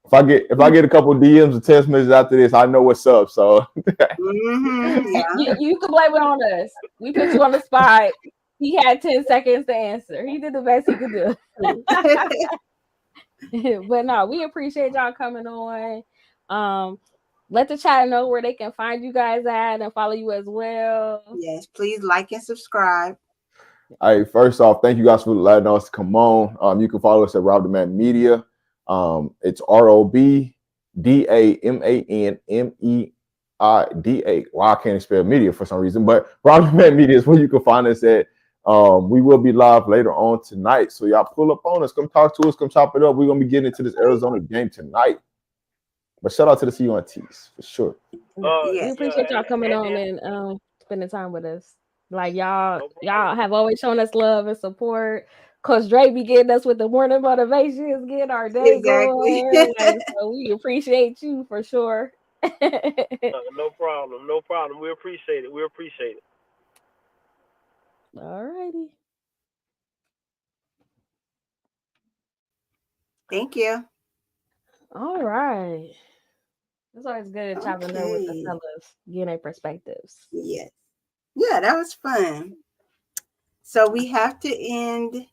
If I get a couple DMs or text messages after this, I know what's up. So you can blame it on us. We put you on the spot. He had 10 seconds to answer. He did the best he could do. But no, we appreciate y'all coming on. Let the chat know where they can find you guys at and follow you as well. Yes, please like and subscribe. All right, first off, thank you guys for letting us come on. You can follow us at Rob the Man Media. It's ROBDAMANMEIA ROBMedia. Well, I can't spell media for some reason, but ROBMedia Media is where you can find us at. We will be live later on tonight, so y'all pull up on us, come talk to us, come chop it up. We're gonna be getting into this Arizona game tonight. But shout out to the CUNTs for sure. We appreciate y'all coming on and spending time with us. Like y'all have always shown us love and support. Coach Dre be getting us with the morning motivations, getting our day going. Like, so we appreciate you for sure. No problem. No problem. We appreciate it. We appreciate it. All righty. Thank you. All right. It's always good chopping there with the fellas, getting their perspectives. Yes. Yeah, that was fun. So we have to end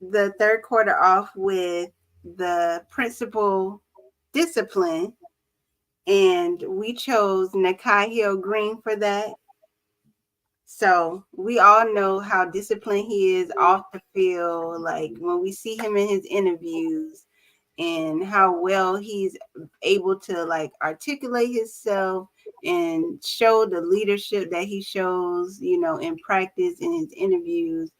the third quarter off with the principal discipline, and we chose Nakai Hill Green for that. So we all know how disciplined he is off the field, like when we see him in his interviews and how well he's able to like articulate himself and show the leadership that he shows, you know, in practice in his interviews,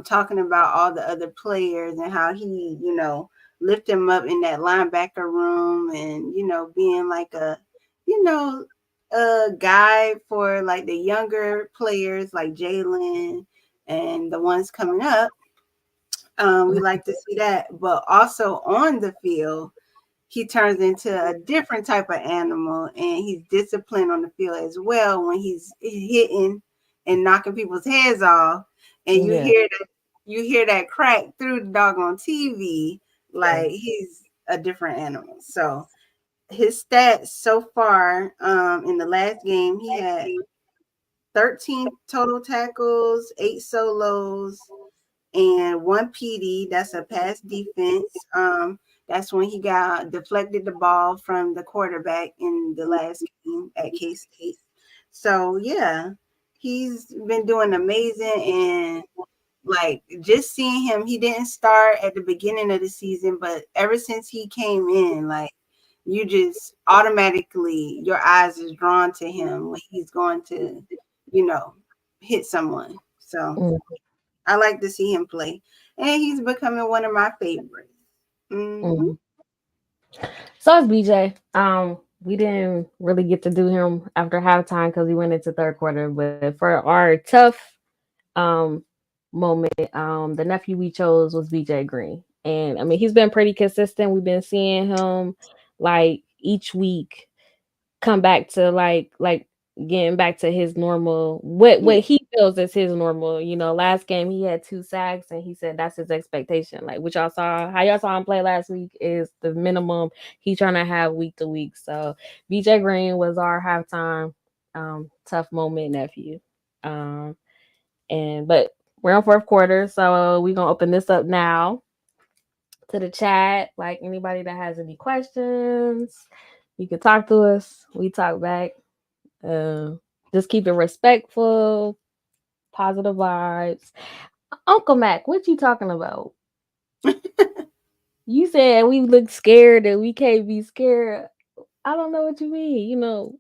talking about all the other players and how he, you know, lift them up in that linebacker room and, you know, being like a, you know, a guy for like the younger players like Jalen and the ones coming up. We like to see that, but also on the field, he turns into a different type of animal, and he's disciplined on the field as well when he's hitting and knocking people's heads off, and you hear that crack through the doggone TV. Like he's a different animal. So his stats so far in the last game, he had 13 total tackles, 8 solos, and 1 PD. That's a pass defense. That's when he got deflected the ball from the quarterback in the last game at K-State. So yeah, he's been doing amazing, and like just seeing him, he didn't start at the beginning of the season, but ever since he came in, like you just automatically your eyes is drawn to him when he's going to, you know, hit someone. So I like to see him play, and he's becoming one of my favorites. Mm-hmm. So is BJ. We didn't really get to do him after halftime because he went into third quarter. But for our tough moment, the nephew we chose was BJ Green, and I mean he's been pretty consistent. We've been seeing him like each week come back to like getting back to his normal, what he feels is his normal. You know, last game he had 2 sacks and he said that's his expectation. Like what y'all saw, how y'all saw him play last week is the minimum he's trying to have week to week. So BJ Green was our halftime tough moment nephew. But we're on fourth quarter, so we're gonna open this up now to the chat. Like anybody that has any questions, you can talk to us. We talk back. Just keep it respectful, positive vibes. Uncle Mac, what you talking about? You said we look scared and we can't be scared. I don't know what you mean. You know,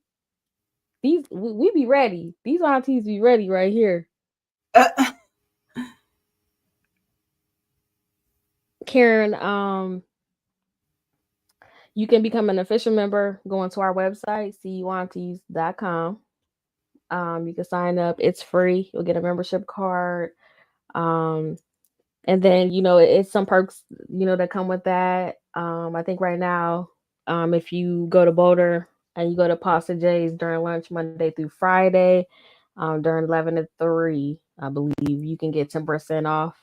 we be ready. These aunties be ready right here. Karen, you can become an official member going to our website, cuaunties.com. You can sign up. It's free. You'll get a membership card. And then, you know, it's some perks, you know, that come with that. I think right now, if you go to Boulder and you go to Pasta J's during lunch Monday through Friday, during 11 to 3, I believe you can get 10% off.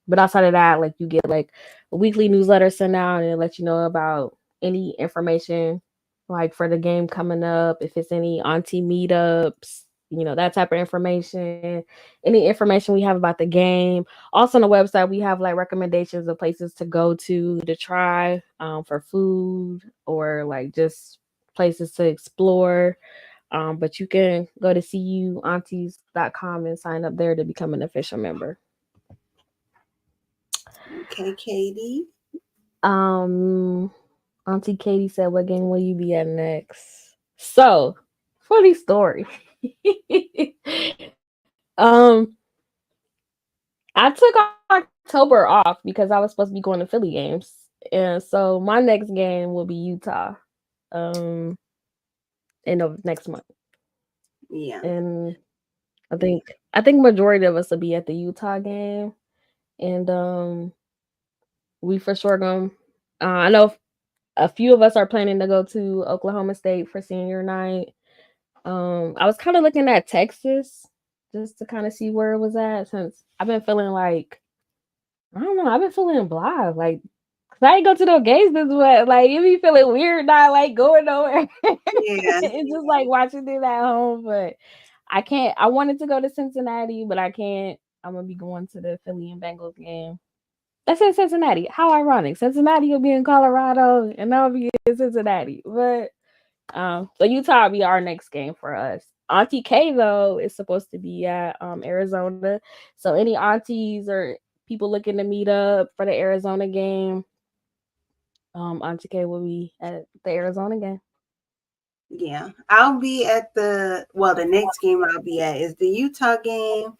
But outside of that, like you get like a weekly newsletter sent out and it lets you know about any information like for the game coming up, if it's any auntie meetups, you know, that type of information, any information we have about the game. Also on the website, we have like recommendations of places to go to try for food or like just places to explore. But you can go to cuaunties.com and sign up there to become an official member. Okay, Katie. Auntie Katie said, what game will you be at next? So, funny story. um, I took October off because I was supposed to be going to Philly games, and so my next game will be Utah, in the next month. Yeah. And I think majority of us will be at the Utah game, and we for sure gonna. I know a few of us are planning to go to Oklahoma State for senior night. I was kind of looking at Texas just to kind of see where it was at, since I've been feeling like, I don't know, I've been feeling blah, like, cause I ain't go to no games this way. Like, it be feeling weird not like going nowhere. Yeah. It's just like watching it at home, but I can't. I wanted to go to Cincinnati, but I can't. I'm gonna be going to the Philly and Bengals game. That's in Cincinnati. How ironic! Cincinnati will be in Colorado, and I'll be in Cincinnati. But so Utah will be our next game for us. Auntie K though is supposed to be at Arizona. So any aunties or people looking to meet up for the Arizona game, Auntie K will be at the Arizona game. Yeah. I'll be at the next game I'll be at is the Utah game.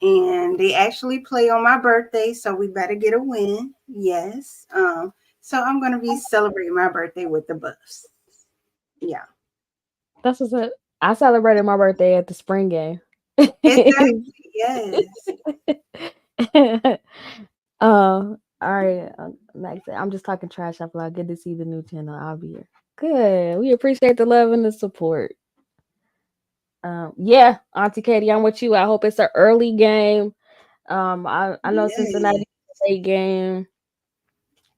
And they actually play on my birthday, so we better get a win. Yes. So I'm gonna be celebrating my birthday with the Buffs. Yeah. That's what's up. I celebrated my birthday at the spring game. Exactly. Yes. All right. Next, I'm just talking trash. I feel like good to see the new channel. I'll be here. Good. We appreciate the love and the support. Yeah, Auntie Katie, I'm with you. I hope it's an early game. I know Cincinnati is a late game.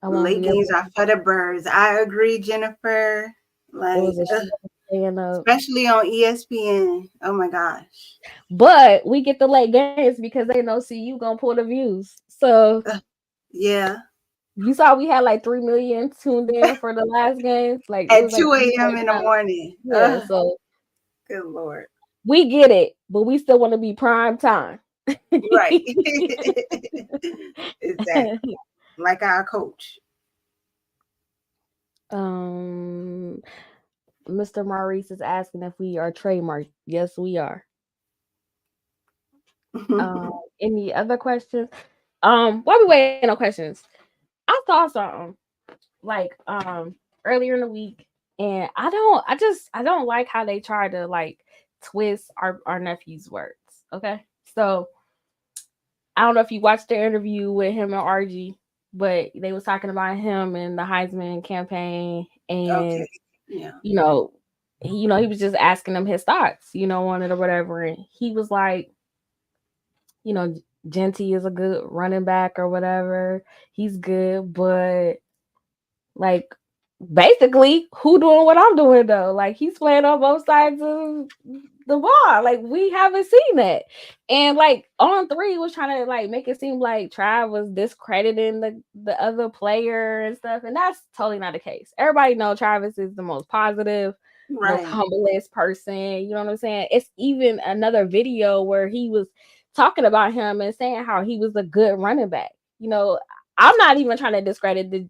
Late games are for the birds. I agree, Jennifer. Like, especially on ESPN. Oh my gosh. But we get the late games because they know CU gonna pull the views. So yeah. You saw we had like 3 million tuned in for the last game. Like at 2 a.m. in the morning. Yeah, so good Lord. We get it, but we still want to be prime time. Right. Exactly. Like our coach. Mr. Maurice is asking if we are trademarked. Yes, we are. Any other questions? While we waiting on questions, I saw something like earlier in the week, and I don't like how they try to like twist our nephew's words. Okay, so I don't know if you watched the interview with him and RG, but they was talking about him and the Heisman campaign, and he was just asking him his thoughts, on it or whatever, and he was like, Genty is a good running back or whatever. He's good, but like basically, who doing what I'm doing though? Like he's playing on both sides of the ball. Like we haven't seen that. And like On3 was trying to like make it seem like Trav was discrediting the other player and stuff. And that's totally not the case. Everybody knows Travis is the most positive, most humblest person. You know what I'm saying? It's even another video where he was talking about him and saying how he was a good running back. I'm not even trying to discredit the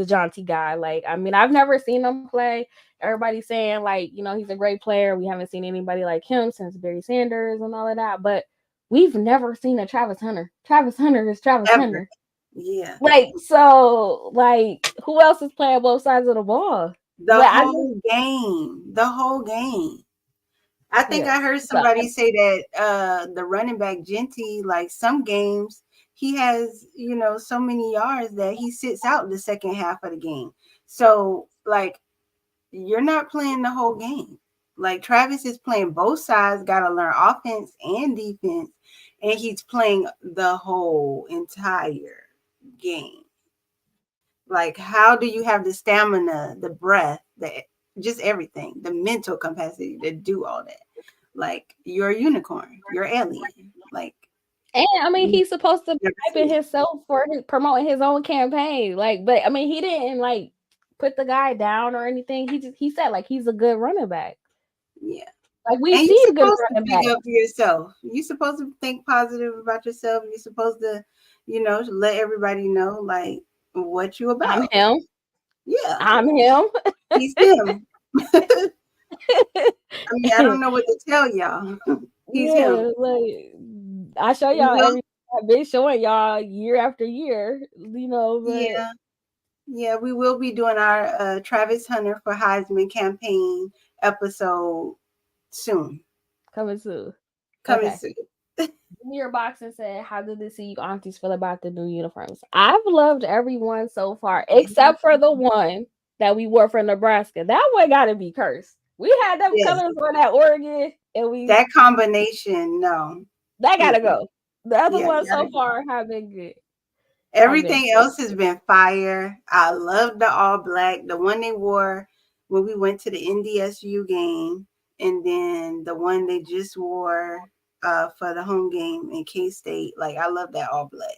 Jonty guy. Like, I mean, I've never seen him play. Everybody's saying, like, he's a great player. We haven't seen anybody like him since Barry Sanders and all of that. But we've never seen a Travis Hunter. Travis Hunter is Travis Hunter. Yeah. Like, so, like, who else is playing both sides of the ball? The whole game. I think I heard somebody say that the running back Genty, like some games, he has, so many yards that he sits out the second half of the game. So, like, you're not playing the whole game. Like, Travis is playing both sides, got to learn offense and defense, and he's playing the whole entire game. Like, how do you have the stamina, the breath, just everything, the mental capacity to do all that? Like, you're a unicorn, you're alien. Like, and I mean, he's supposed to be hyping himself for promoting his own campaign. Like, but I mean, he didn't like put the guy down or anything. He said like he's a good running back. Yeah, like we see a good running back. Up for yourself. You're supposed to think positive about yourself. You're supposed to, let everybody know like what you about. I'm him. Yeah, I'm him. He's him. I mean, I don't know what to tell y'all. He's yeah, him. like I show We y'all will, every. I've been showing y'all year after year, but yeah, we will be doing our Travis Hunter for Heisman campaign episode soon. coming soon. Coming Okay. soon. Your Boxing said, "How did the CU aunties feel about the new uniforms?" I've loved everyone so far, except for the one that we wore for Nebraska. That one got to be cursed. We had them Yes. colors for that Oregon, and That combination, no. that gotta go. The other Yeah, ones so gotta go. far have been good. Everything else has been fire. I love the all black, the one they wore when we went to the NDSU game, and then the one they just wore for the home game in K-State. Like, I love that all black.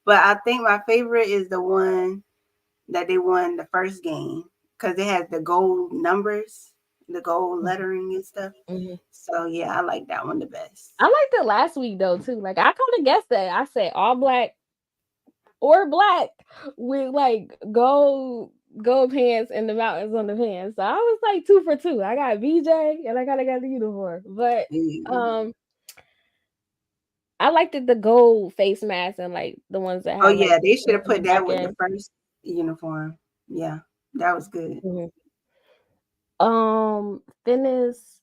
But I think my favorite is the one that they won the first game because it has the gold numbers, the gold lettering and stuff. Mm-hmm. So yeah, I like that one the best. I liked it last week though too. Like I kind of guessed that. I said all black or black with like gold pants and the mountains on the pants. So I was like 2 for 2. I got BJ and I got the uniform. But I liked the gold face mask and like the ones that had yeah, like, they should have put that with end. the first uniform. Yeah, that was good. Mm-hmm. Finis.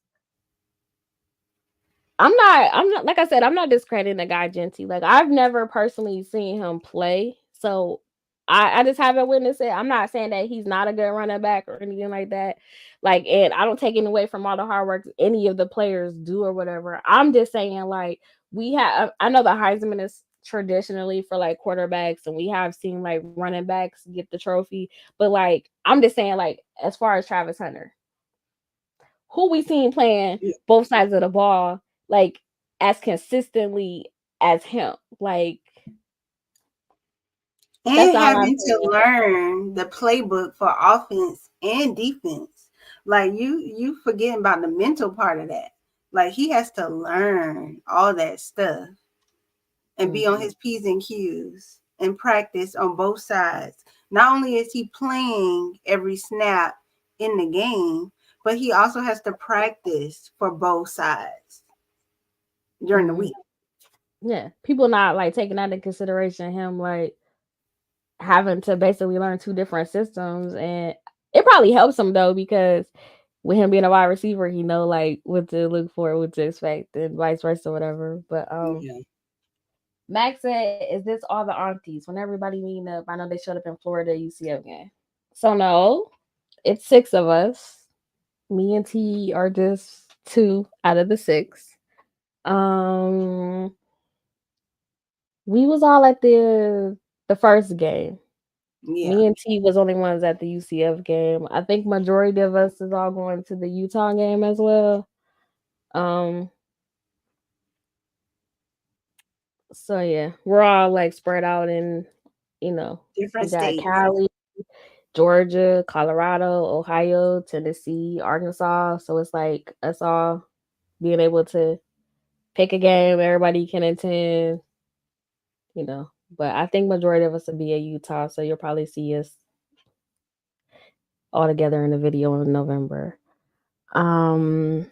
I'm not like I said, I'm not discrediting the guy Genty. Like I've never personally seen him play. So I just haven't witnessed it. I'm not saying that he's not a good running back or anything like that. Like, and I don't take it away from all the hard work any of the players do or whatever. I'm just saying, like, I know the Heisman is traditionally for like quarterbacks, and we have seen like running backs get the trophy. But like, I'm just saying, like, as far as Travis Hunter, who we seen playing both sides of the ball, like as consistently as him, like. And having to learn the playbook for offense and defense. Like you forgetting about the mental part of that. Like he has to learn all that stuff and be on his P's and Q's and practice on both sides. Not only is he playing every snap in the game, but he also has to practice for both sides during the week. Yeah, people not like taking that into consideration, him like having to basically learn 2 different systems, and it probably helps him though because with him being a wide receiver, he know like what to look for, what to expect, and vice versa, whatever. But Max said, "Is this all the aunties when everybody meeting up?" I know they showed up in Florida UCF game. So no, it's 6 of us. Me and T are just 2 out of the 6. We was all at the first game. Yeah. Me and T was only ones at the UCF game. I think majority of us is all going to the Utah game as well. So yeah, we're all like spread out in, different we got states. Cali, Georgia, Colorado, Ohio, Tennessee, Arkansas. So it's like us all being able to pick a game everybody can attend, But I think majority of us will be at Utah, so you'll probably see us all together in the video in November. I'm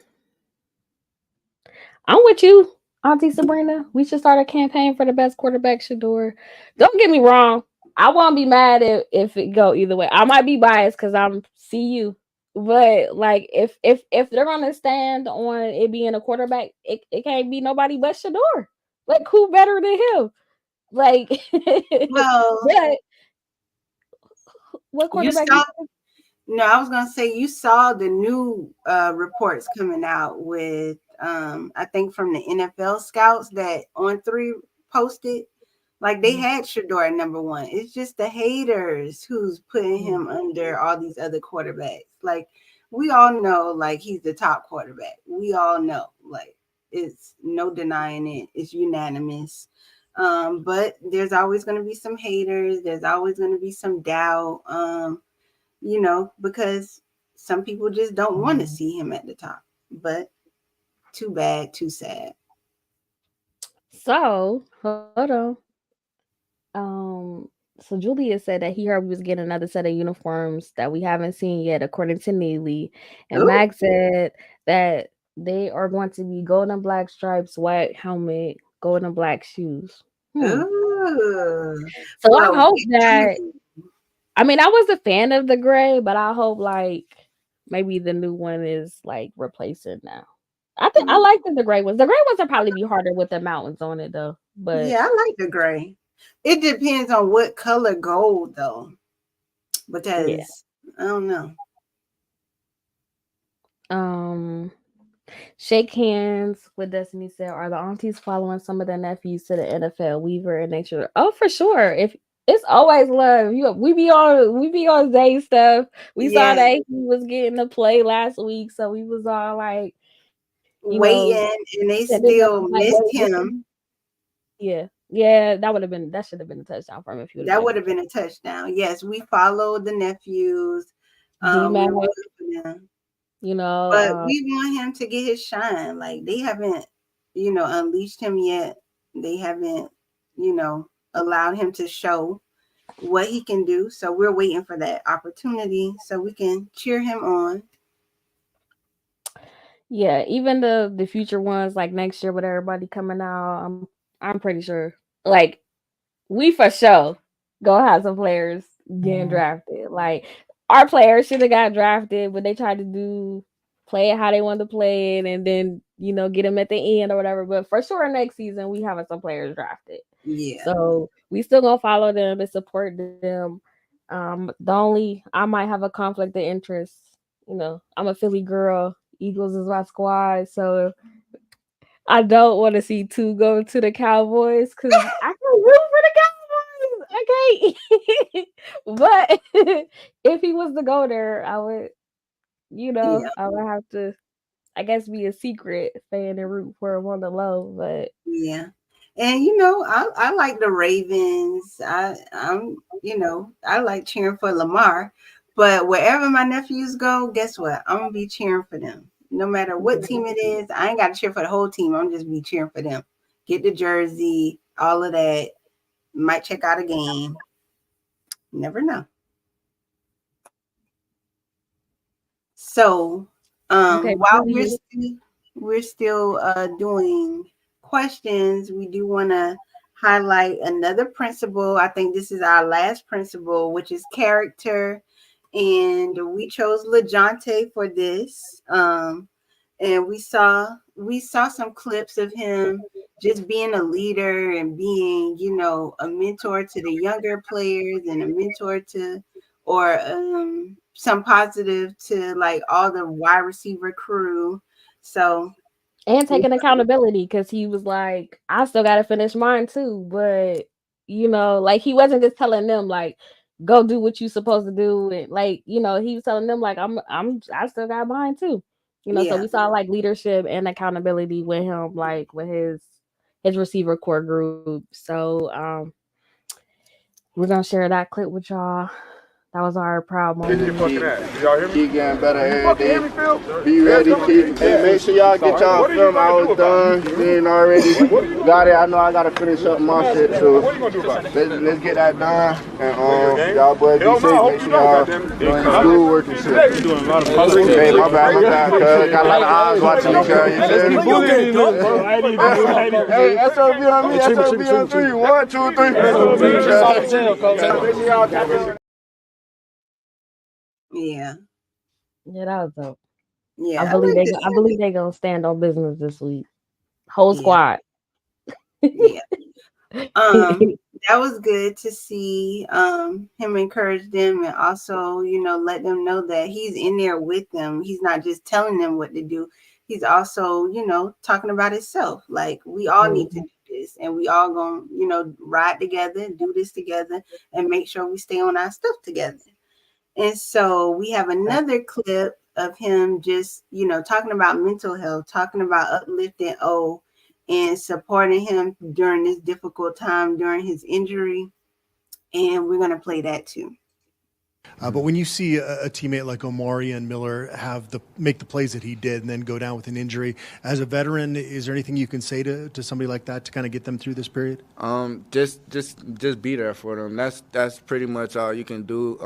with you, Auntie Sabrina. We should start a campaign for the best quarterback, Shador. Don't get me wrong. I won't be mad if it go either way. I might be biased because I'm CU. But like if they're gonna stand on it being a quarterback, it can't be nobody but Shador. Like who better than him? Like well, what quarterback? No, I was gonna say you saw the new reports coming out with I think from the NFL scouts that On3 posted. Like they had Shador at number 1. It's just the haters who's putting him under all these other quarterbacks. Like we all know, like he's the top quarterback. We all know, like it's no denying it. It's unanimous. But there's always going to be some haters. There's always going to be some doubt. Because some people just don't want to see him at the top. But too bad, too sad. So hold on. So Julius said that he heard we was getting another set of uniforms that we haven't seen yet, according to Neely. And Ooh. Max said that they are going to be gold and black stripes, white helmet, gold and black shoes. Ooh. So Well, I hope that. I mean, I was a fan of the gray, but I hope like maybe the new one is like replacing now. I think I like the gray ones. The gray ones will probably be harder with the mountains on it though. But yeah, I like the gray. It depends on what color gold though, because I don't know. Shake hands with Destiny said, are the aunties following some of their nephews to the NFL? Weaver and Nature. Oh, for sure. If it's always love. We be on Zay stuff. We saw that he was getting to play last week, so we was all like, waiting, and they still missed him. Yeah, that should have been a touchdown for him if you. That would have been a touchdown. Yes, we followed the nephews. You know, but we want him to get his shine. Like they haven't, unleashed him yet. They haven't, allowed him to show what he can do. So we're waiting for that opportunity so we can cheer him on. Yeah, even the future ones, like next year with everybody coming out, I'm pretty sure. Like we for sure gonna have some players getting drafted. Like our players should have got drafted, but they tried to play it how they wanted to play it, and then get them at the end or whatever. But for sure, next season we having some players drafted. Yeah. So we still gonna follow them and support them. I might have a conflict of interest. I'm a Philly girl. Eagles is my squad, so I don't want to see two go to the Cowboys because I can root for the Cowboys. Okay, but if he was to go there, I would, I would have to, I guess, be a secret fan and root for him on the low. But yeah, and I like the Ravens. I'm I like cheering for Lamar. But wherever my nephews go, guess what? I'm gonna be cheering for them. No matter what team it is, I ain't got to cheer for the whole team. I'm just be cheering for them. Get the jersey, all of that. Might check out a game. Never know. So, while we're still doing questions, we do want to highlight another principle. I think this is our last principle, which is character. And we chose LeJohntay for this. And we saw some clips of him just being a leader and being, a mentor to the younger players and a mentor to, or some positive to like all the wide receiver crew. So. And taking accountability because he was like, I still got to finish mine too. But, like he wasn't just telling them like, go do what you're supposed to do. And like, he was telling them like, I still got mine too. So we saw like leadership and accountability with him, like with his receiver core group. So we're going to share that clip with y'all. That was our proud moment. Keep getting better every day. Be ready. Hey, make sure y'all get y'all film. I was done. Seeing already. Got it. I know I got to finish up my shit too. Let's get that done. And y'all boys be safe. Make sure y'all doing schoolwork and shit. Hey, my bad, cuz. Got a lot of eyes watching me, cuz. Hey, SOB on me. SOB on 3. 1, 2, 3. Yeah, that was dope. Yeah, I believe they're gonna stand on business this week. Whole squad. Yeah. That was good to see him encourage them and also, let them know that he's in there with them. He's not just telling them what to do. He's also, talking about himself. Like we all need to do this and we all gonna, ride together, do this together and make sure we stay on our stuff together. And so we have another clip of him just, talking about mental health, talking about uplifting O and supporting him during this difficult time, during his injury. And we're going to play that too. But when you see a teammate like Omari and Miller make the plays that he did and then go down with an injury, as a veteran, is there anything you can say to somebody like that to kind of get them through this period? Just be there for them. That's pretty much all you can do.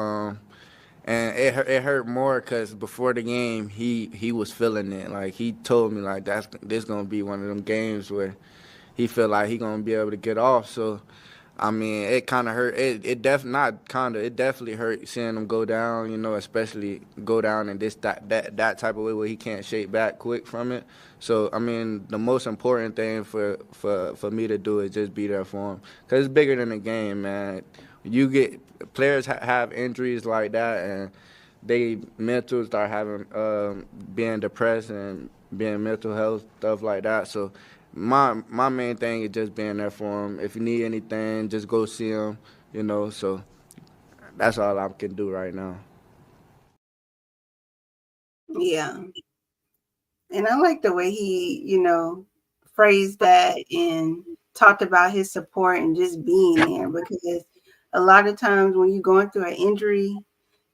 And it hurt more because before the game, he was feeling it. Like, he told me, like, this gonna be one of them games where he feel like he gonna be able to get off. So, I mean, it kind of hurt. It definitely hurt seeing him go down. You know, especially go down in that type of way where he can't shake back quick from it. So, I mean, the most important thing for me to do is just be there for him, because it's bigger than the game, man. You get players have injuries like that, and they mental start having being depressed and being mental health stuff like that. So my main thing is just being there for him. If you need anything, just go see him. You know, so that's all I can do right now. Yeah. And I like the way he, phrased that and talked about his support and just being there, because a lot of times when you're going through an injury,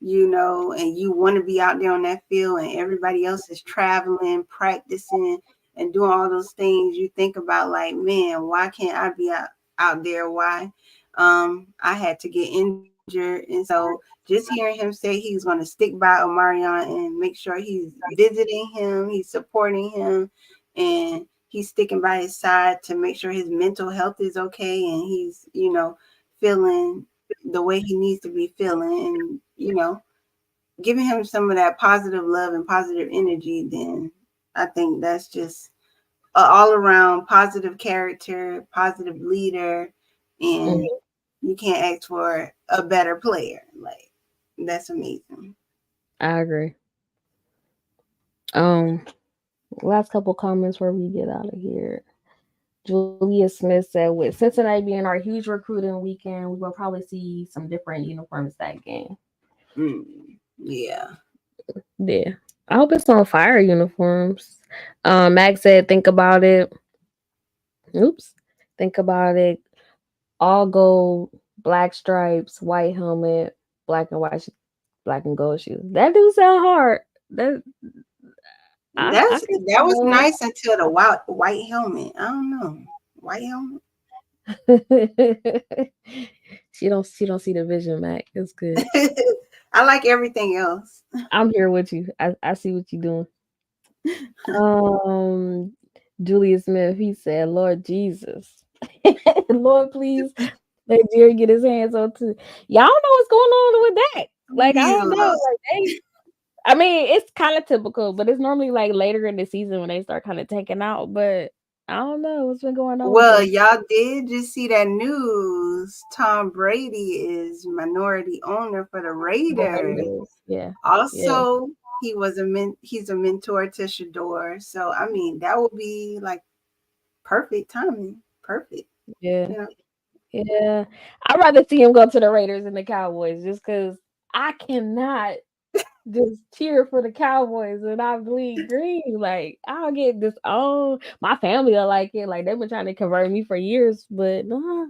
and you want to be out there on that field and everybody else is traveling, practicing, and doing all those things, you think about, like, man, why can't I be out there? Why? I had to get injured. And so just hearing him say he's going to stick by Omarion and make sure he's visiting him, he's supporting him, and he's sticking by his side to make sure his mental health is okay, and he's, feeling the way he needs to be feeling, and, giving him some of that positive love and positive energy, then I think that's just an all around positive character, positive leader, and you can't ask for a better player. Like, that's amazing. I agree. Last couple comments before we get out of here. Julia Smith said, with Cincinnati being our huge recruiting weekend, we will probably see some different uniforms that game. Yeah. Yeah. I hope it's on fire uniforms. Max said, think about it. Think about it. All gold, black stripes, white helmet, black and gold shoes. That do sound hard. That was nice until the white helmet. I don't know. White helmet. She don't see the vision, Mac. It's good. I like everything else. I'm here with you. I see what you're doing. Julia Smith, he said, Lord Jesus. Lord, please let Jerry get his hands on too. Y'all know what's going on with that. Like, I don't know. Like, I mean, it's kind of typical, but it's normally like later in the season when they start kind of taking out. But I don't know what's been going on. Well, y'all did just see that news. Tom Brady is minority owner for the Raiders. Yeah. Also, he's a mentor to Shedeur. So, I mean, that would be like perfect timing. Perfect. Yeah. Yeah. I'd rather see him go to the Raiders than the Cowboys, just because I cannot just cheer for the Cowboys and I bleed green. Like, I'll get disowned. My family will like it. Like, they've been trying to convert me for years, but nah.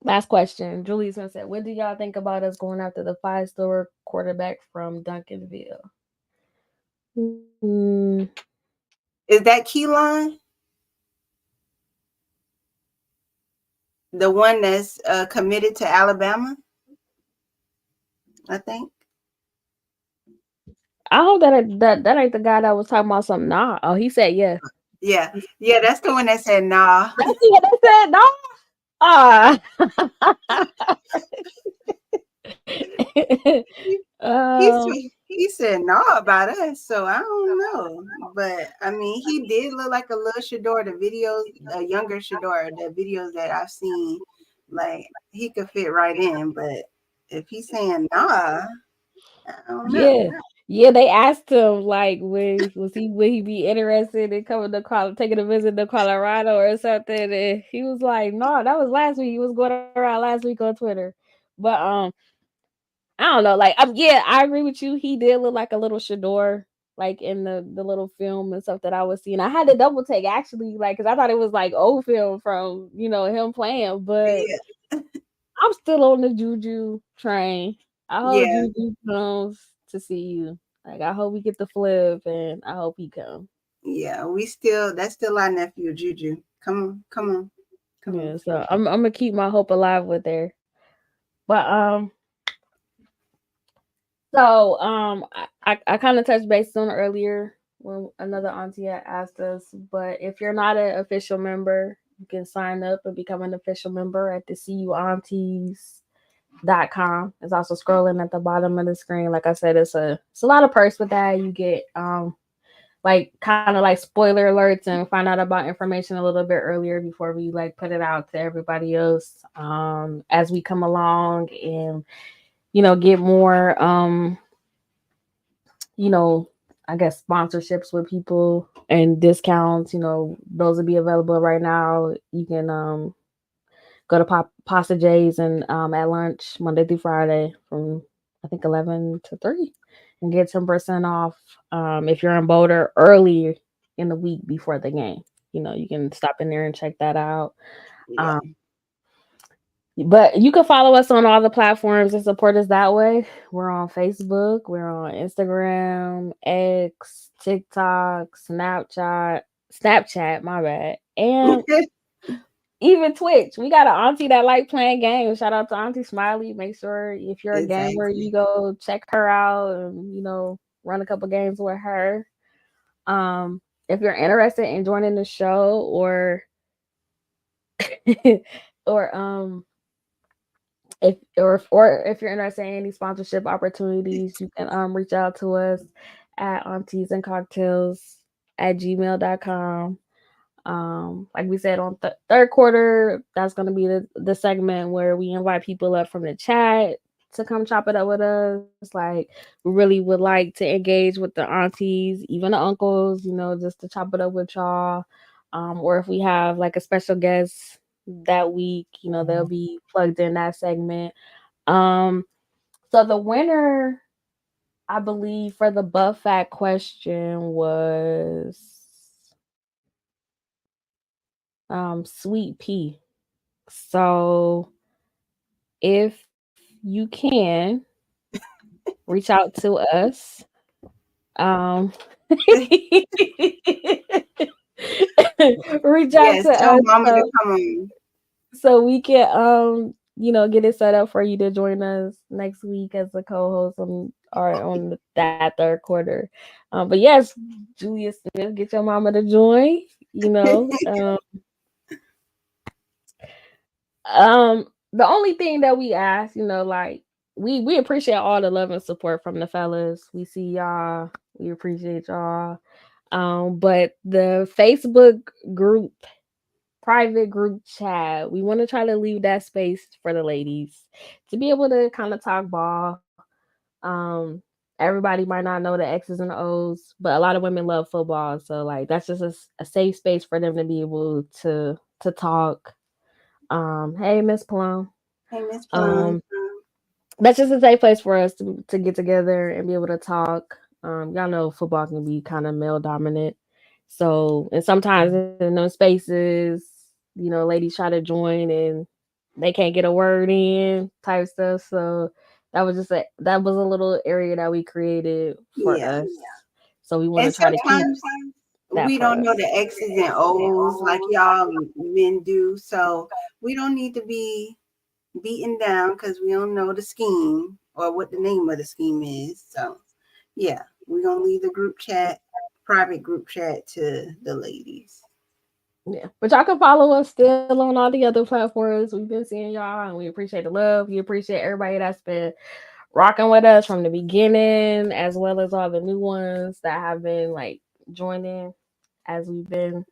Last question. Julie Smith said, what do y'all think about us going after the 5-star quarterback from Duncanville? Is that Keelan? The one that's committed to Alabama? I think. I hope that ain't the guy that was talking about something. Nah. Oh, he said yeah. Yeah, that's the one that said nah. That's the one that said nah. He said no about us, so I don't know. But I mean, he did look like a little Shedeur. The videos, a younger Shedeur, the videos that I've seen, like, he could fit right in. But if he's saying nah, I don't know. Yeah, they asked him, like, would he be interested in coming to taking a visit to Colorado or something, and he was like, no, that was last week. He was going around last week on Twitter. But I don't know, like, I agree with you. He did look like a little Shedeur, like in the little film and stuff that I was seeing. I had to double take actually, like, because I thought it was like old film from him playing, but I'm still on the Juju train. I hope Yeah, Juju comes to see you. Like I hope we get the flip, and I hope he comes. yeah. That's still our nephew Juju. Come on, come on, come on. Yeah, so I'm gonna keep my hope alive with her. But so I kind of touched base on earlier when another auntie had asked us, but if you're not an official member, you can sign up and become an official member at the cuaunties.com. It's also scrolling at the bottom of the screen. Like I said, it's a lot of perks with that. You get like kind of like spoiler alerts and find out about information a little bit earlier before we like put it out to everybody else as we come along, and get more I guess sponsorships with people and discounts. Those will be available right now. You can go to Pasta J's and at lunch Monday through Friday from I think 11 to 3 and get 10% off if you're in Boulder early in the week before the game. You can stop in there and check that out. Yeah. But you can follow us on all the platforms and support us that way. We're on Facebook, we're on Instagram, X, TikTok, Snapchat, my bad. And even Twitch. We got an auntie that like playing games. Shout out to Auntie Smiley. Make sure if you're a gamer, you go check her out and run a couple games with her. If you're interested in joining the show or if you're interested in any sponsorship opportunities, you can reach out to us at auntiesandcocktails@gmail.com. Like we said on third quarter, that's going to be the segment where we invite people up from the chat to come chop it up with us. Like we really would like to engage with the aunties, even the uncles, just to chop it up with y'all. Or if we have like a special guest that week, they'll be plugged in that segment. So the winner, I believe, for the buff fact question was Sweet Pea. So if you can reach out to us, reach out to us mama to come on. so we can get it set up for you to join us next week as a co-host on that third quarter. But yes, Julia Smith, get your mama to join. The only thing that we ask, like we appreciate all the love and support from the fellas. We see y'all, we appreciate y'all. But the Facebook group, private group chat, we want to try to leave that space for the ladies to be able to kind of talk ball. Everybody might not know the X's and O's, but a lot of women love football, so like that's just a safe space for them to be able to talk. Hey Miss Plum. Hey Miss Plum. That's just a safe place for us to get together and be able to talk. Y'all know football can be kind of male dominant. So, and sometimes in those spaces, ladies try to join and they can't get a word in type stuff. So that was a little area that we created for us. So we want to try to keep. We don't know the X's and O's like y'all men do, so we don't need to be beaten down because we don't know the scheme or what the name of the scheme is. So yeah, we're gonna leave the group chat, private group chat, to the ladies. Yeah, but y'all can follow us still on all the other platforms. We've been seeing y'all and we appreciate the love. We appreciate everybody that's been rocking with us from the beginning, as well as all the new ones that have been like joining as we've been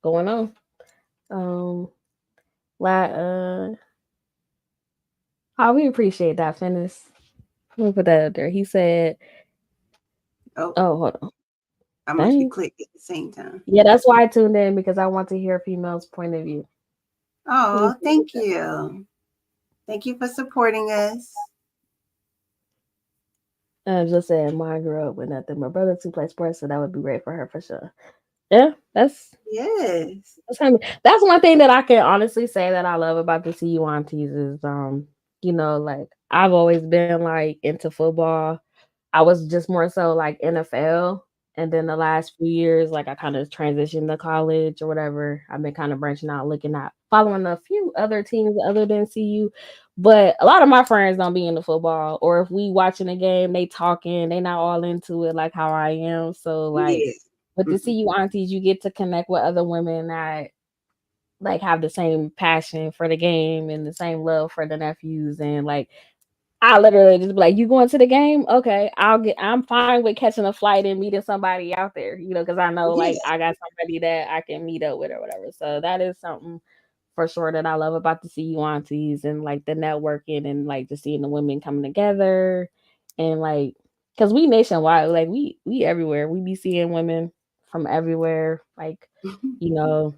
going on. We appreciate that, Finis. Let me put that up there. He said, "Oh, hold on. I must be clicked at the same time." Yeah, that's why I tuned in, because I want to hear a female's point of view. Oh, thank you. Thank you for supporting us. I just said, mine grew up with nothing. My brother too plays sports, so that would be great for her for sure. Yeah, that's Yes. that's one thing that I can honestly say that I love about the CU aunties is like I've always been like into football. I was just more so like NFL. And then the last few years, like I kind of transitioned to college or whatever. I've been kind of branching out, looking at following a few other teams other than CU. But a lot of my friends don't be into football. Or if we watching a game, they talking, they not all into it like how I am. So like Yeah. with the CU aunties, you get to connect with other women that like have the same passion for the game and the same love for the nephews and like I literally just be like, "You going to the game? Okay, I'm fine with catching a flight and meeting somebody out there, because I know Yeah. like I got somebody that I can meet up with or whatever." So that is something for sure that I love about the CU aunties and like the networking and like just seeing the women coming together and like because we nationwide, like we everywhere. We be seeing women from everywhere, like you know,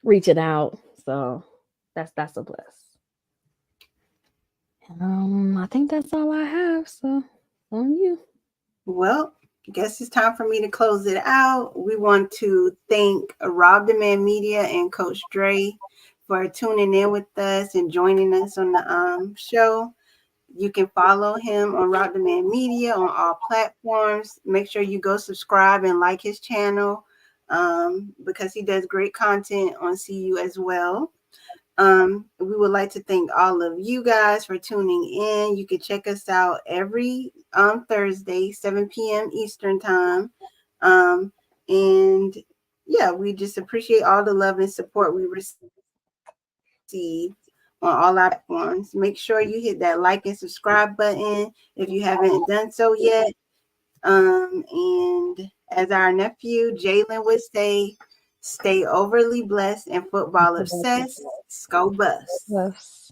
reaching out. So that's a bless. I think that's all I have. So on you. Well, I guess it's time for me to close it out. We want to thank Rob the Man Media and Coach Dre for tuning in with us and joining us on the show. You can follow him on Rob the Man Media on all platforms. Make sure you go subscribe and like his channel because he does great content on CU as well. We would like to thank all of you guys for tuning in. You can check us out every Thursday, 7 p.m. Eastern time. And yeah, we just appreciate all the love and support we receive on all our platforms. Make sure you hit that like and subscribe button if you haven't done so yet. And as our nephew Jalen would say, stay overly blessed and football obsessed. Go Bus. Yes.